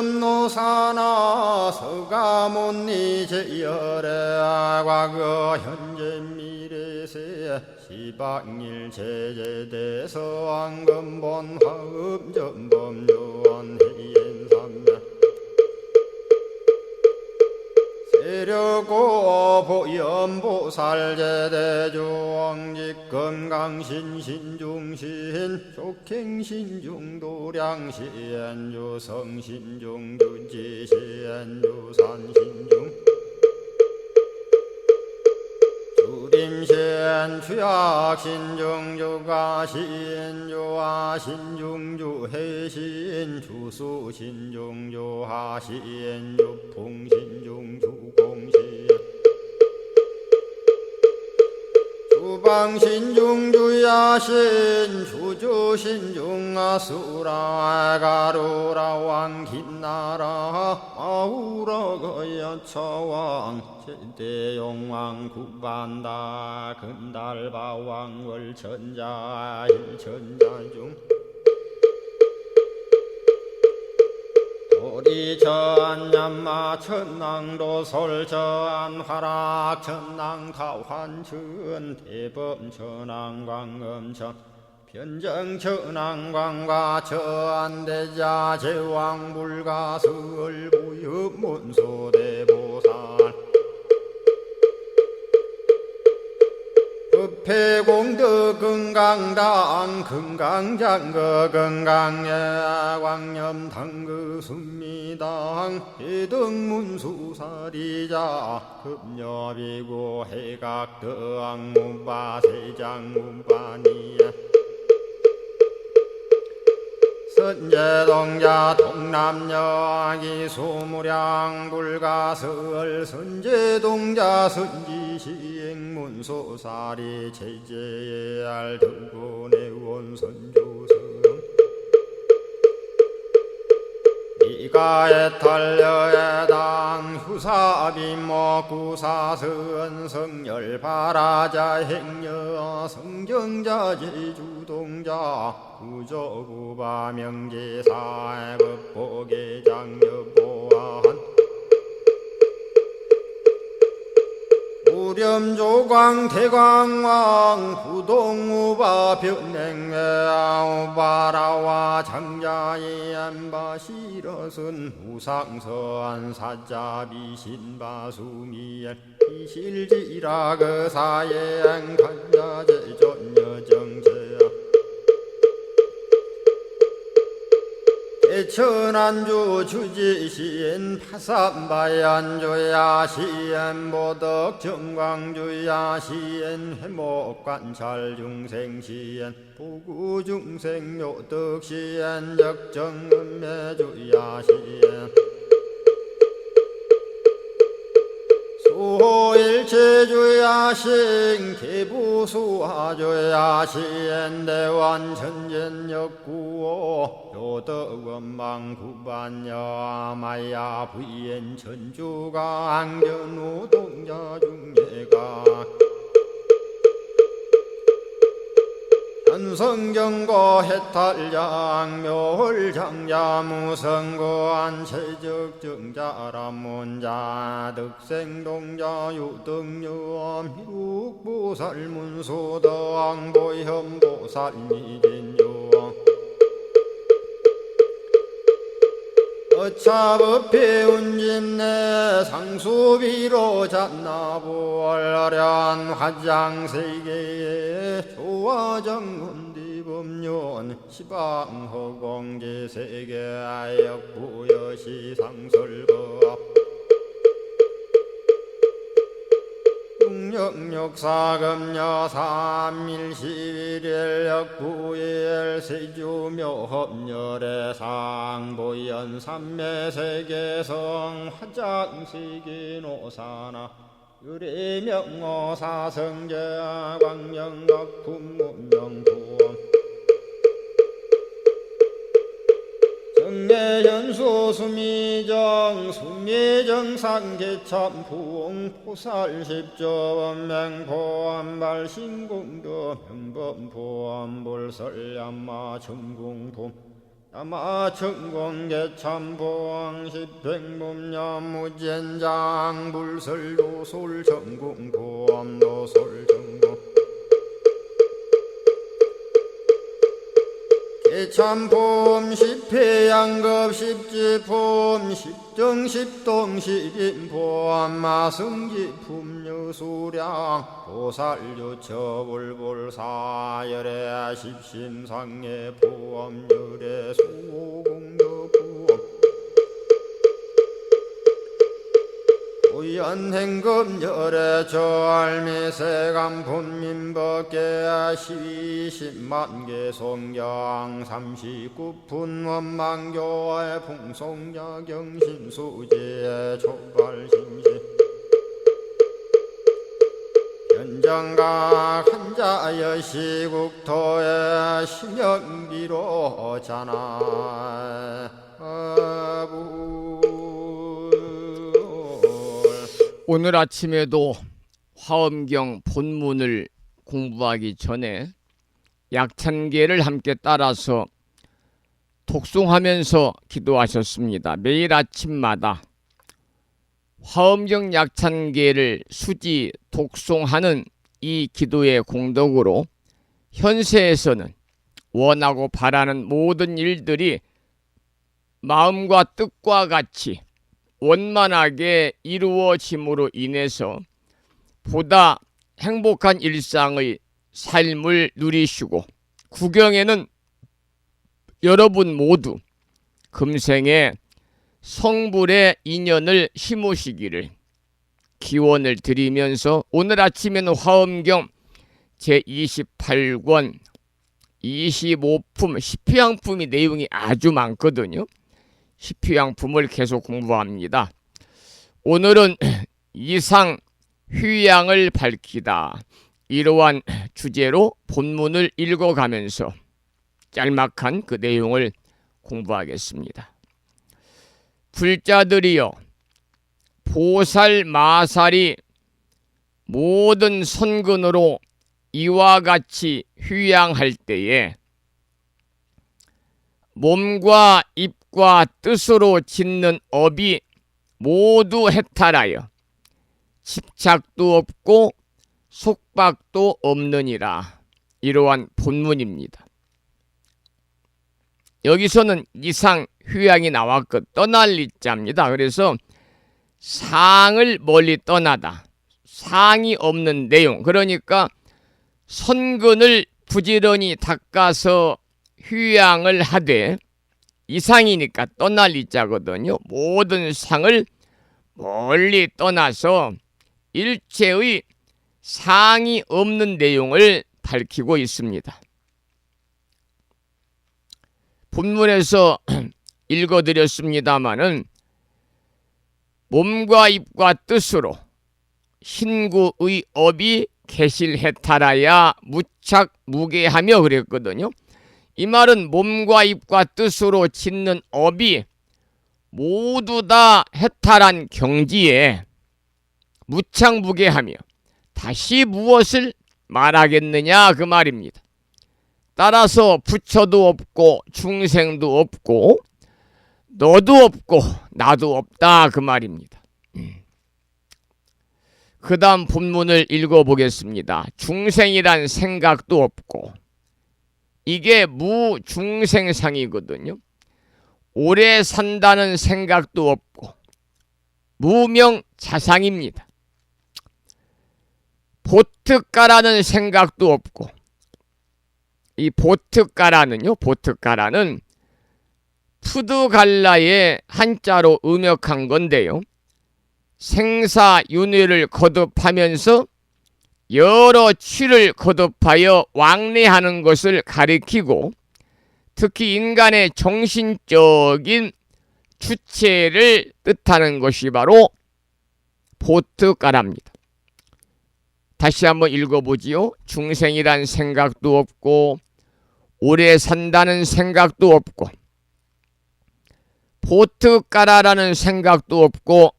헌재설법노사나 서가몬니 제열의 과거 현재 미래세 시방일 제제대서 왕금본 화음전범 요한해인삼매 세력고 보연보살 제대주왕직 건강신신중신 족행신중도량시엔주성신중주지시엔주산신중 주림신 추약신중 주가신 주하신 중주해신 주수신중 주하신 주풍신중 주공신 주방신중 주야신 주주신중 아수라 가루라 왕긴나라 아우라 거야차왕 제대용왕 구반다 금달바왕 월천자 일천자중 도리전 연마 천낭도 솔전 화락 천낭 타환천 대범 천왕 광음천 변정 천왕 광과 천대자 제왕 불가설 무협 문소대보살 법회공덕 건강당 건강장거 건강예 광염당그 순미당 해등문수사리자 급녀비고 해각덕 문바 세장 문바니야 선제동자 동남여 기수무량 불가설 선제동자 선지시행문소사리 제제알 등군의원 선조성 이가에탈려에당 후사비모 구사선 성열 바라자 행여 성경자 제주동자 구조구바 명제사의 법보계장 여보한 우렴조광 대광왕 부동우바 변냉외 우바라와 장자의 안바시러선 우상선 사자비 신바수미엘 이실지라 그 사행 간자제 전여정제야 대천안주 주지시인 파산바얀주야 시엔 보덕 정광주야 시엔 해목관찰 중생시엔 부구중생 묘덕시엔 적정음매주야 시엔 수호일체주야신 개부수하주야신 대완천전역구호 요덕원망구반여 마야 부인 천주가 안견우 동자중예가 현성경고 해탈양 묘홀장자 무성고한 체적정자람문자 득생동자 유등유엄 희룩보살문소덕 보현보살미진유 어차법회 운집내 상수비로 잣나부얼련 화장세계에 조화정운디법륜 시방허공제세계 역부여시 상설법 육력사금여 3일 11일 역부일 세주묘협열의 상보연 삼매세계성 화장세계노사나 유래명어사성제 광명각품문명부엄 정례현수 수미정 수미정상계참풍 포살십조원맹포암발 신공도 명범포암불설야마 천궁품 야마천공계참포항 십행범야무젠장 불설도솔 천궁포암도솔천궁 개참폼 십회양급 십지폼 십정십동 십인폼 마승지품 여수량 보살유처불불사열의 십심상의 포함열의 수공덕부엄 우연행급열의 저알미세감 본민법계 12십만개 송경 39분 원망교의 풍송야경신수지의 초발신시 현정각 한자여 시국토의 심영비로 자나
오늘 아침에도 화엄경 본문을 공부하기 전에 약찬계를 함께 따라서 독송하면서 기도하셨습니다. 매일 아침마다 화엄경 약찬계를 수지 독송하는 이 기도의 공덕으로 현세에서는 원하고 바라는 모든 일들이 마음과 뜻과 같이 원만하게 이루어짐으로 인해서 보다 행복한 일상의 삶을 누리시고 구경에는 여러분 모두 금생에 성불의 인연을 심으시기를 기원을 드리면서 오늘 아침에는 화엄경 제28권 25품 십희양품이 내용이 아주 많거든요. 십희양품을 계속 공부합니다. 오늘은 이상 휴양을 밝히다, 이러한 주제로 본문을 읽어가면서 짤막한 그 내용을 공부하겠습니다. 불자들이여, 보살 마살이 모든 선근으로 이와 같이 휴양할 때에 몸과 입과 뜻으로 짓는 업이 모두 해탈하여 집착도 없고 속박도 없느니라. 이러한 본문입니다. 여기서는 이상 휴양이 나왔고 떠날 이자입니다. 그래서 상을 멀리 떠나다, 상이 없는 내용, 그러니까 선근을 부지런히 닦아서 휴양을 하되, 이상이니까 떠날 이자거든요. 모든 상을 멀리 떠나서 일체의 상이 없는 내용을 밝히고 있습니다. 본문에서 읽어드렸습니다마는 몸과 입과 뜻으로 신구의 업이 개실해탈하야 무착 무계하며 그랬거든요. 이 말은 몸과 입과 뜻으로 짓는 업이 모두 다 해탈한 경지에 무착무계하며 다시 무엇을 말하겠느냐 그 말입니다. 따라서 부처도 없고 중생도 없고 너도 없고 나도 없다 그 말입니다. 그 다음 본문을 읽어보겠습니다. 중생이란 생각도 없고, 이게 무중생상이거든요. 오래 산다는 생각도 없고 무명자상입니다. 보트가라는 생각도 없고, 이 보트가라는요, 보트가라는 푸드갈라의 한자로 음역한 건데요, 생사윤회를 거듭하면서 여러 취를 거듭하여 왕래하는 것을 가리키고, 특히 인간의 정신적인 주체를 뜻하는 것이 바로 보트가랍니다. 다시 한번 읽어보지요. 중생이란 생각도 없고 오래 산다는 생각도 없고 보트가라라는 생각도 없고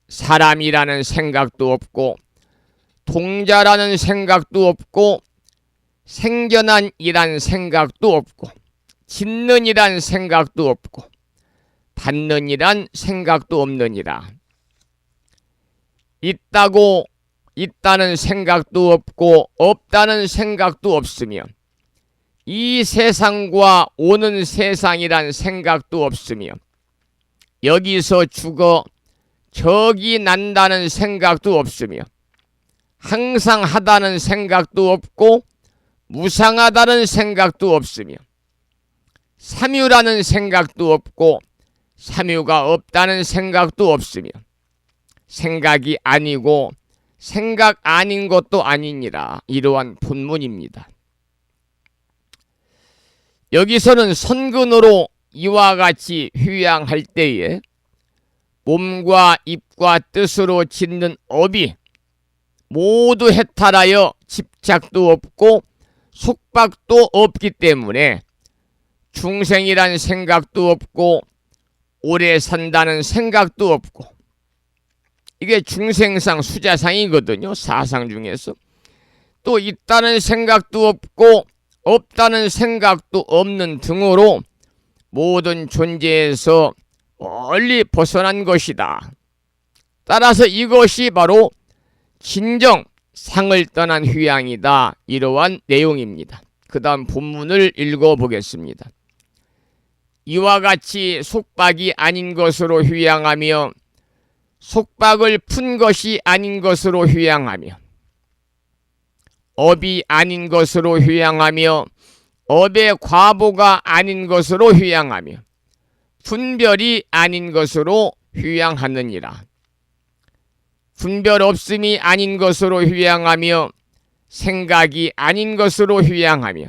사람이라는 생각도 없고 동자라는 생각도 없고 생견한이란 생각도 없고 짓는이란 생각도 없고 받는이란 생각도 없느니라. 있다는 생각도 없고 없다는 생각도 없으며 이 세상과 오는 세상이란 생각도 없으며 여기서 죽어 저기 난다는 생각도 없으며 항상 하다는 생각도 없고 무상하다는 생각도 없으며 삼유라는 생각도 없고 삼유가 없다는 생각도 없으며 생각이 아니고 생각 아닌 것도 아니니라. 이러한 본문입니다. 여기서는 선근으로 이와 같이 휴양할 때에 몸과 입과 뜻으로 짓는 업이 모두 해탈하여 집착도 없고 속박도 없기 때문에 중생이란 생각도 없고 오래 산다는 생각도 없고, 이게 중생상 수자상이거든요. 사상 중에서. 또 있다는 생각도 없고 없다는 생각도 없는 등으로 모든 존재에서 멀리 벗어난 것이다. 따라서 이것이 바로 진정 상을 떠난 휴양이다. 이러한 내용입니다. 그 다음 본문을 읽어보겠습니다. 이와 같이 속박이 아닌 것으로 휴양하며 속박을 푼 것이 아닌 것으로 휴양하며 업이 아닌 것으로 휴양하며 업의 과보가 아닌 것으로 휴양하며 분별이 아닌 것으로 휴양하느니라. 분별 없음이 아닌 것으로 휴양하며 생각이 아닌 것으로 휴양하며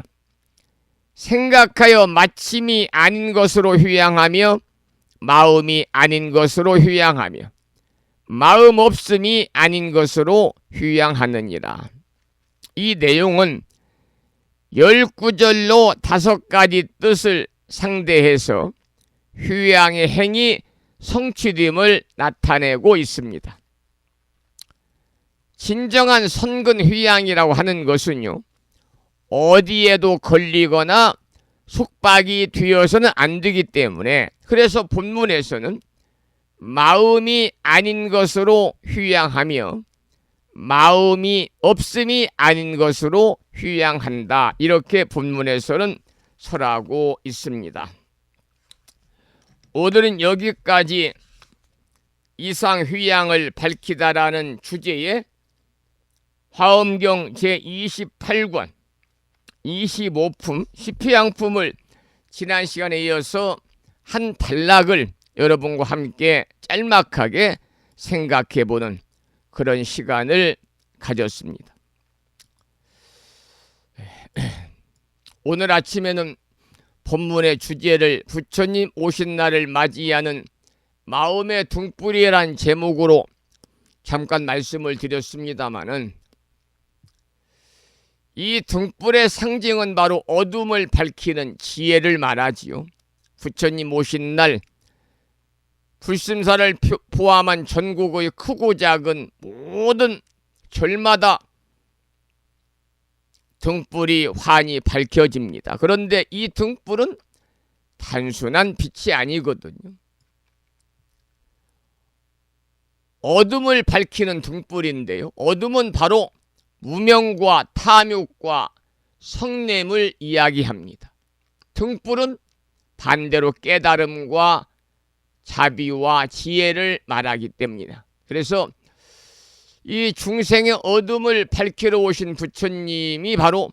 생각하여 마침이 아닌 것으로 휴양하며 마음이 아닌 것으로 휴양하며 마음 없음이 아닌 것으로 휴양하느니라. 이 내용은 10구절로 5가지 뜻을 상대해서 휴양의 행이 성취됨을 나타내고 있습니다. 진정한 선근 휴양이라고 하는 것은요, 어디에도 걸리거나 속박이 되어서는 안 되기 때문에, 그래서 본문에서는 마음이 아닌 것으로 휴양하며 마음이 없음이 아닌 것으로 휴양한다. 이렇게 본문에서는 설하고 있습니다. 오늘은 여기까지 이상 휴양을 밝히다라는 주제의 화엄경 제28권 25품 시피양품을 지난 시간에 이어서 한 단락을 여러분과 함께 짤막하게 생각해보는 그런 시간을 가졌습니다. 오늘 아침에는 본문의 주제를 부처님 오신 날을 맞이하는 마음의 등불이란 제목으로 잠깐 말씀을 드렸습니다마는, 이 등불의 상징은 바로 어둠을 밝히는 지혜를 말하지요. 부처님 오신 날 불심사를 포함한 전국의 크고 작은 모든 절마다 등불이 환히 밝혀집니다. 그런데 이 등불은 단순한 빛이 아니거든요. 어둠을 밝히는 등불인데요, 어둠은 바로 무명과 탐욕과 성냄을 이야기합니다. 등불은 반대로 깨달음과 자비와 지혜를 말하기 때문이다. 그래서 이 중생의 어둠을 밝히러 오신 부처님이 바로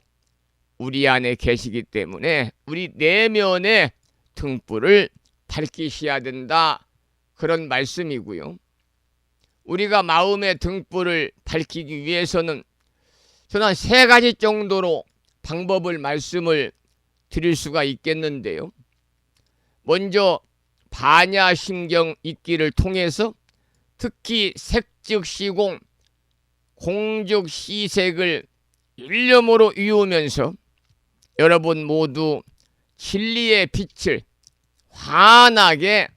우리 안에 계시기 때문에 우리 내면의 등불을 밝히셔야 된다, 그런 말씀이고요. 우리가 마음의 등불을 밝히기 위해서는 저는 한 3가지 정도로 방법을 말씀을 드릴 수가 있겠는데요. 먼저 반야심경 읽기를 통해서 특히 색즉시공, 공즉시색을 일념으로 이으면서 여러분 모두 진리의 빛을 환하게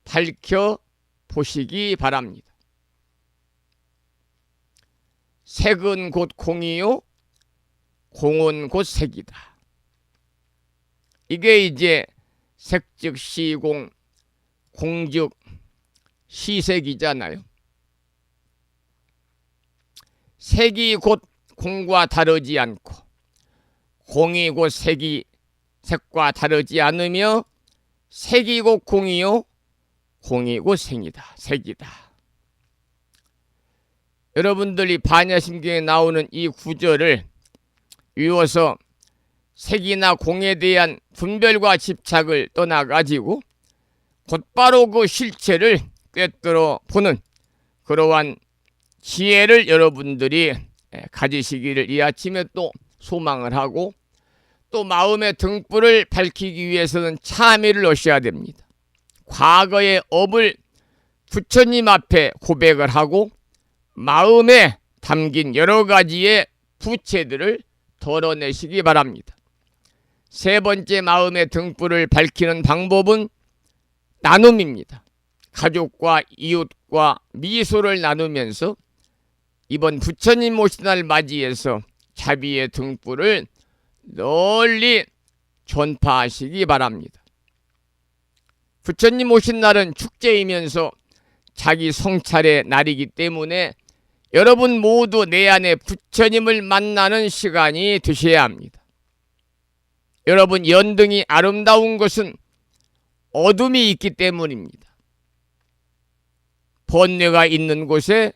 밝혀보시기 바랍니다. 색은 곧 공이요, 공은 곧 색이다. 이게 이제 색즉 시공, 공즉 시색이잖아요. 색이 곧 공과 다르지 않고 공이 곧 색이 색과 다르지 않으며 색이 곧 공이요, 공이 곧 색이다. 여러분들이 반야심경에 나오는 이 구절을 외워서 색이나 공에 대한 분별과 집착을 떠나가지고 곧바로 그 실체를 꿰뚫어 보는 그러한 지혜를 여러분들이 가지시기를 이 아침에 또 소망을 하고, 또 마음의 등불을 밝히기 위해서는 참회를 하셔야 됩니다. 과거의 업을 부처님 앞에 고백을 하고 마음에 담긴 여러 가지의 부채들을 덜어내시기 바랍니다. 3번째 마음의 등불을 밝히는 방법은 나눔입니다. 가족과 이웃과 미소를 나누면서 이번 부처님 오신 날 맞이해서 자비의 등불을 널리 전파하시기 바랍니다. 부처님 오신 날은 축제이면서 자기 성찰의 날이기 때문에 여러분 모두 내 안에 부처님을 만나는 시간이 되셔야 합니다. 여러분, 연등이 아름다운 것은 어둠이 있기 때문입니다. 번뇌가 있는 곳에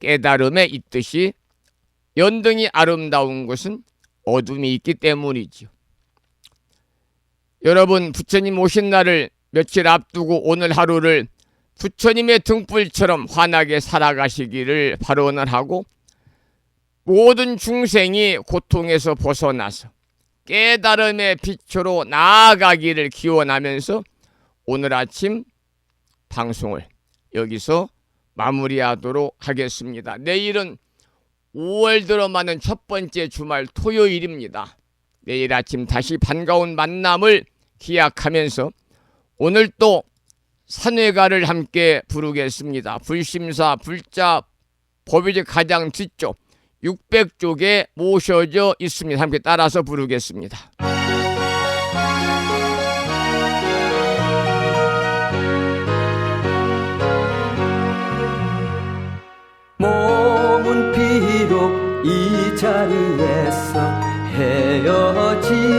깨달음에 있듯이 연등이 아름다운 것은 어둠이 있기 때문이죠. 여러분, 부처님 오신 날을 며칠 앞두고 오늘 하루를 부처님의 등불처럼 환하게 살아가시기를 발언을 하고, 모든 중생이 고통에서 벗어나서 깨달음의 빛으로 나아가기를 기원하면서 오늘 아침 방송을 여기서 마무리하도록 하겠습니다. 내일은 5월 들어마는 첫 번째 주말 토요일입니다. 내일 아침 다시 반가운 만남을 기약하면서 오늘 또 산회가를 함께 부르겠습니다. 불심사 불자 법위제 가장 뒤쪽 600쪽에 모셔져 있습니다. 함께 따라서 부르겠습니다.
몸은 비록 이 자리에서 헤어지지만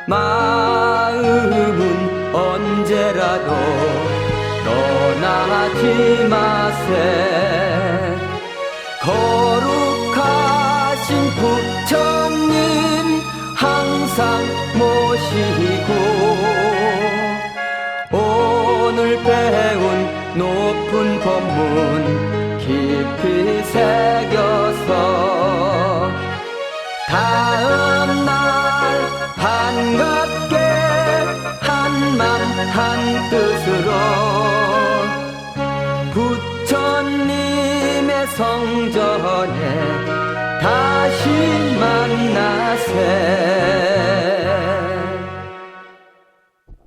마음은 언제라도 떠나지 마세. 거룩하신 부처님 항상 모시고 오늘 배운 높은 법문 깊이 새겨서 다음날 반갑게 한맘 한뜻으로 부처님의 성전에 다시 만나세.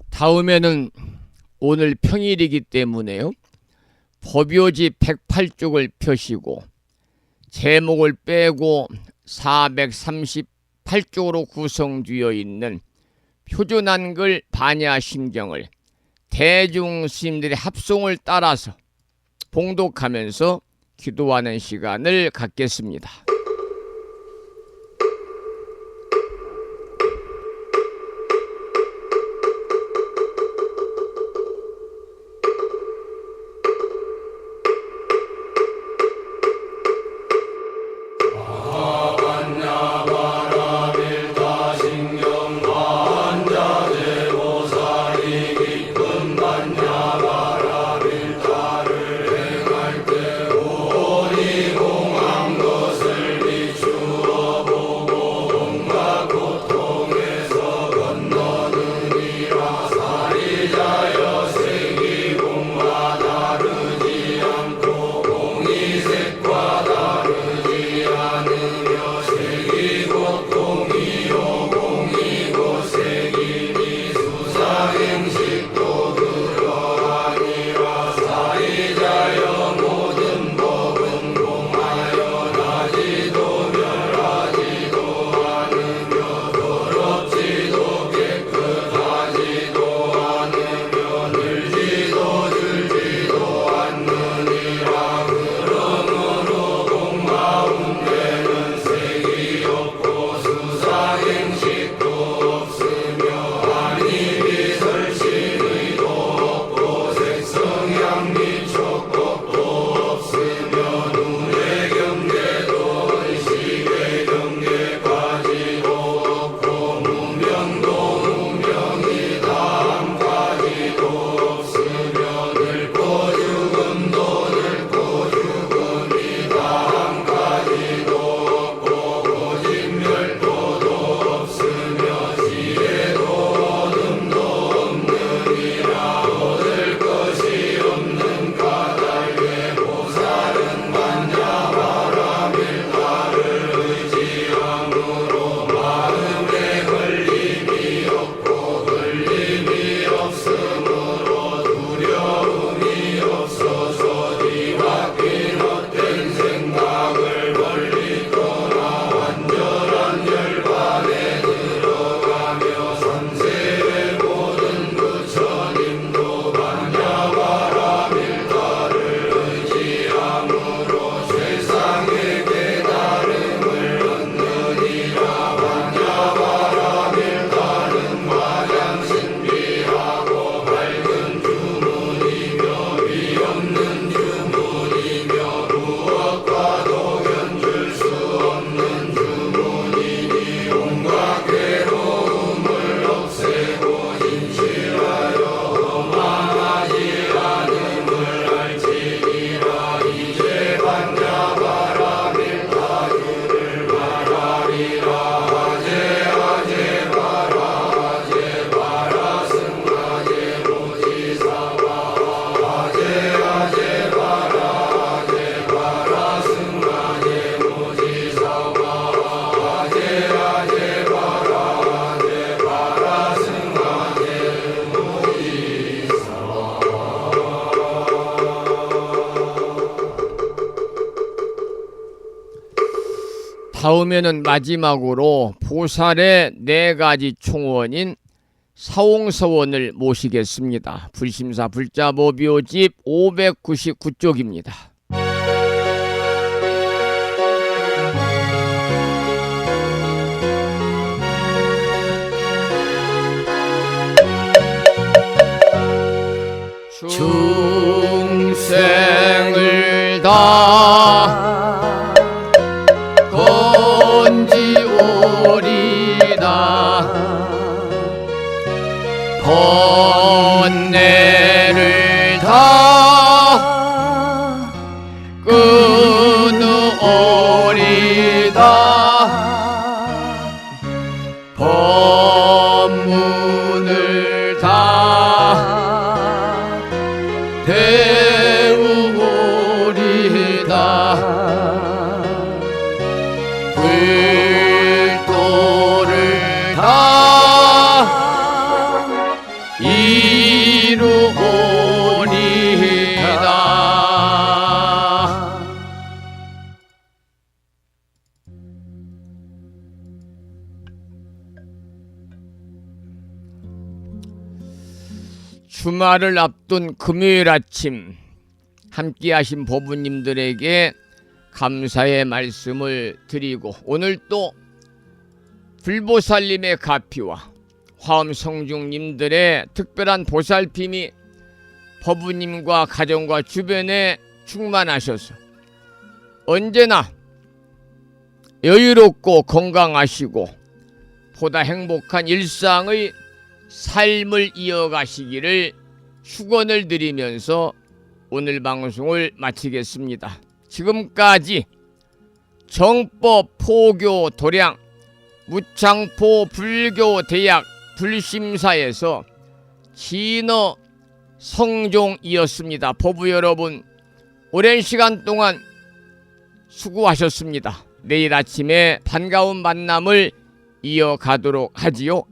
다음에는 오늘 평일이기 때문에요, 법요지 108쪽을 펴시고 제목을 빼고 438쪽으로 구성되어 있는 표준한글 반야심경을 대중 스님들의 합송을 따라서 봉독하면서 기도하는 시간을 갖겠습니다.
것을
다음에는 마지막으로 보살의 4가지 총원인 사홍서원을 모시겠습니다. 불심사 불자보묘집 599쪽입니다. 중생을 다 건지오리다 번뇌를 다 끊으오리다 법문을 다 배우오리다 불도를 다 이루오리다. 주말을 앞둔 금요일 아침 함께하신 법우님들에게 감사의 말씀을 드리고, 오늘 또 불보살님의 가피와 화엄성중님들의 특별한 보살핌이 법우님과 가정과 주변에 충만하셔서 언제나 여유롭고 건강하시고 보다 행복한 일상의 삶을 이어가시기를 축원을 드리면서 오늘 방송을 마치겠습니다. 지금까지 정법 포교 도량 무창포 불교대학 불심사에서 진어 성종이었습니다. 법우 여러분, 오랜 시간 동안 수고하셨습니다. 내일 아침에 반가운 만남을 이어가도록 하지요.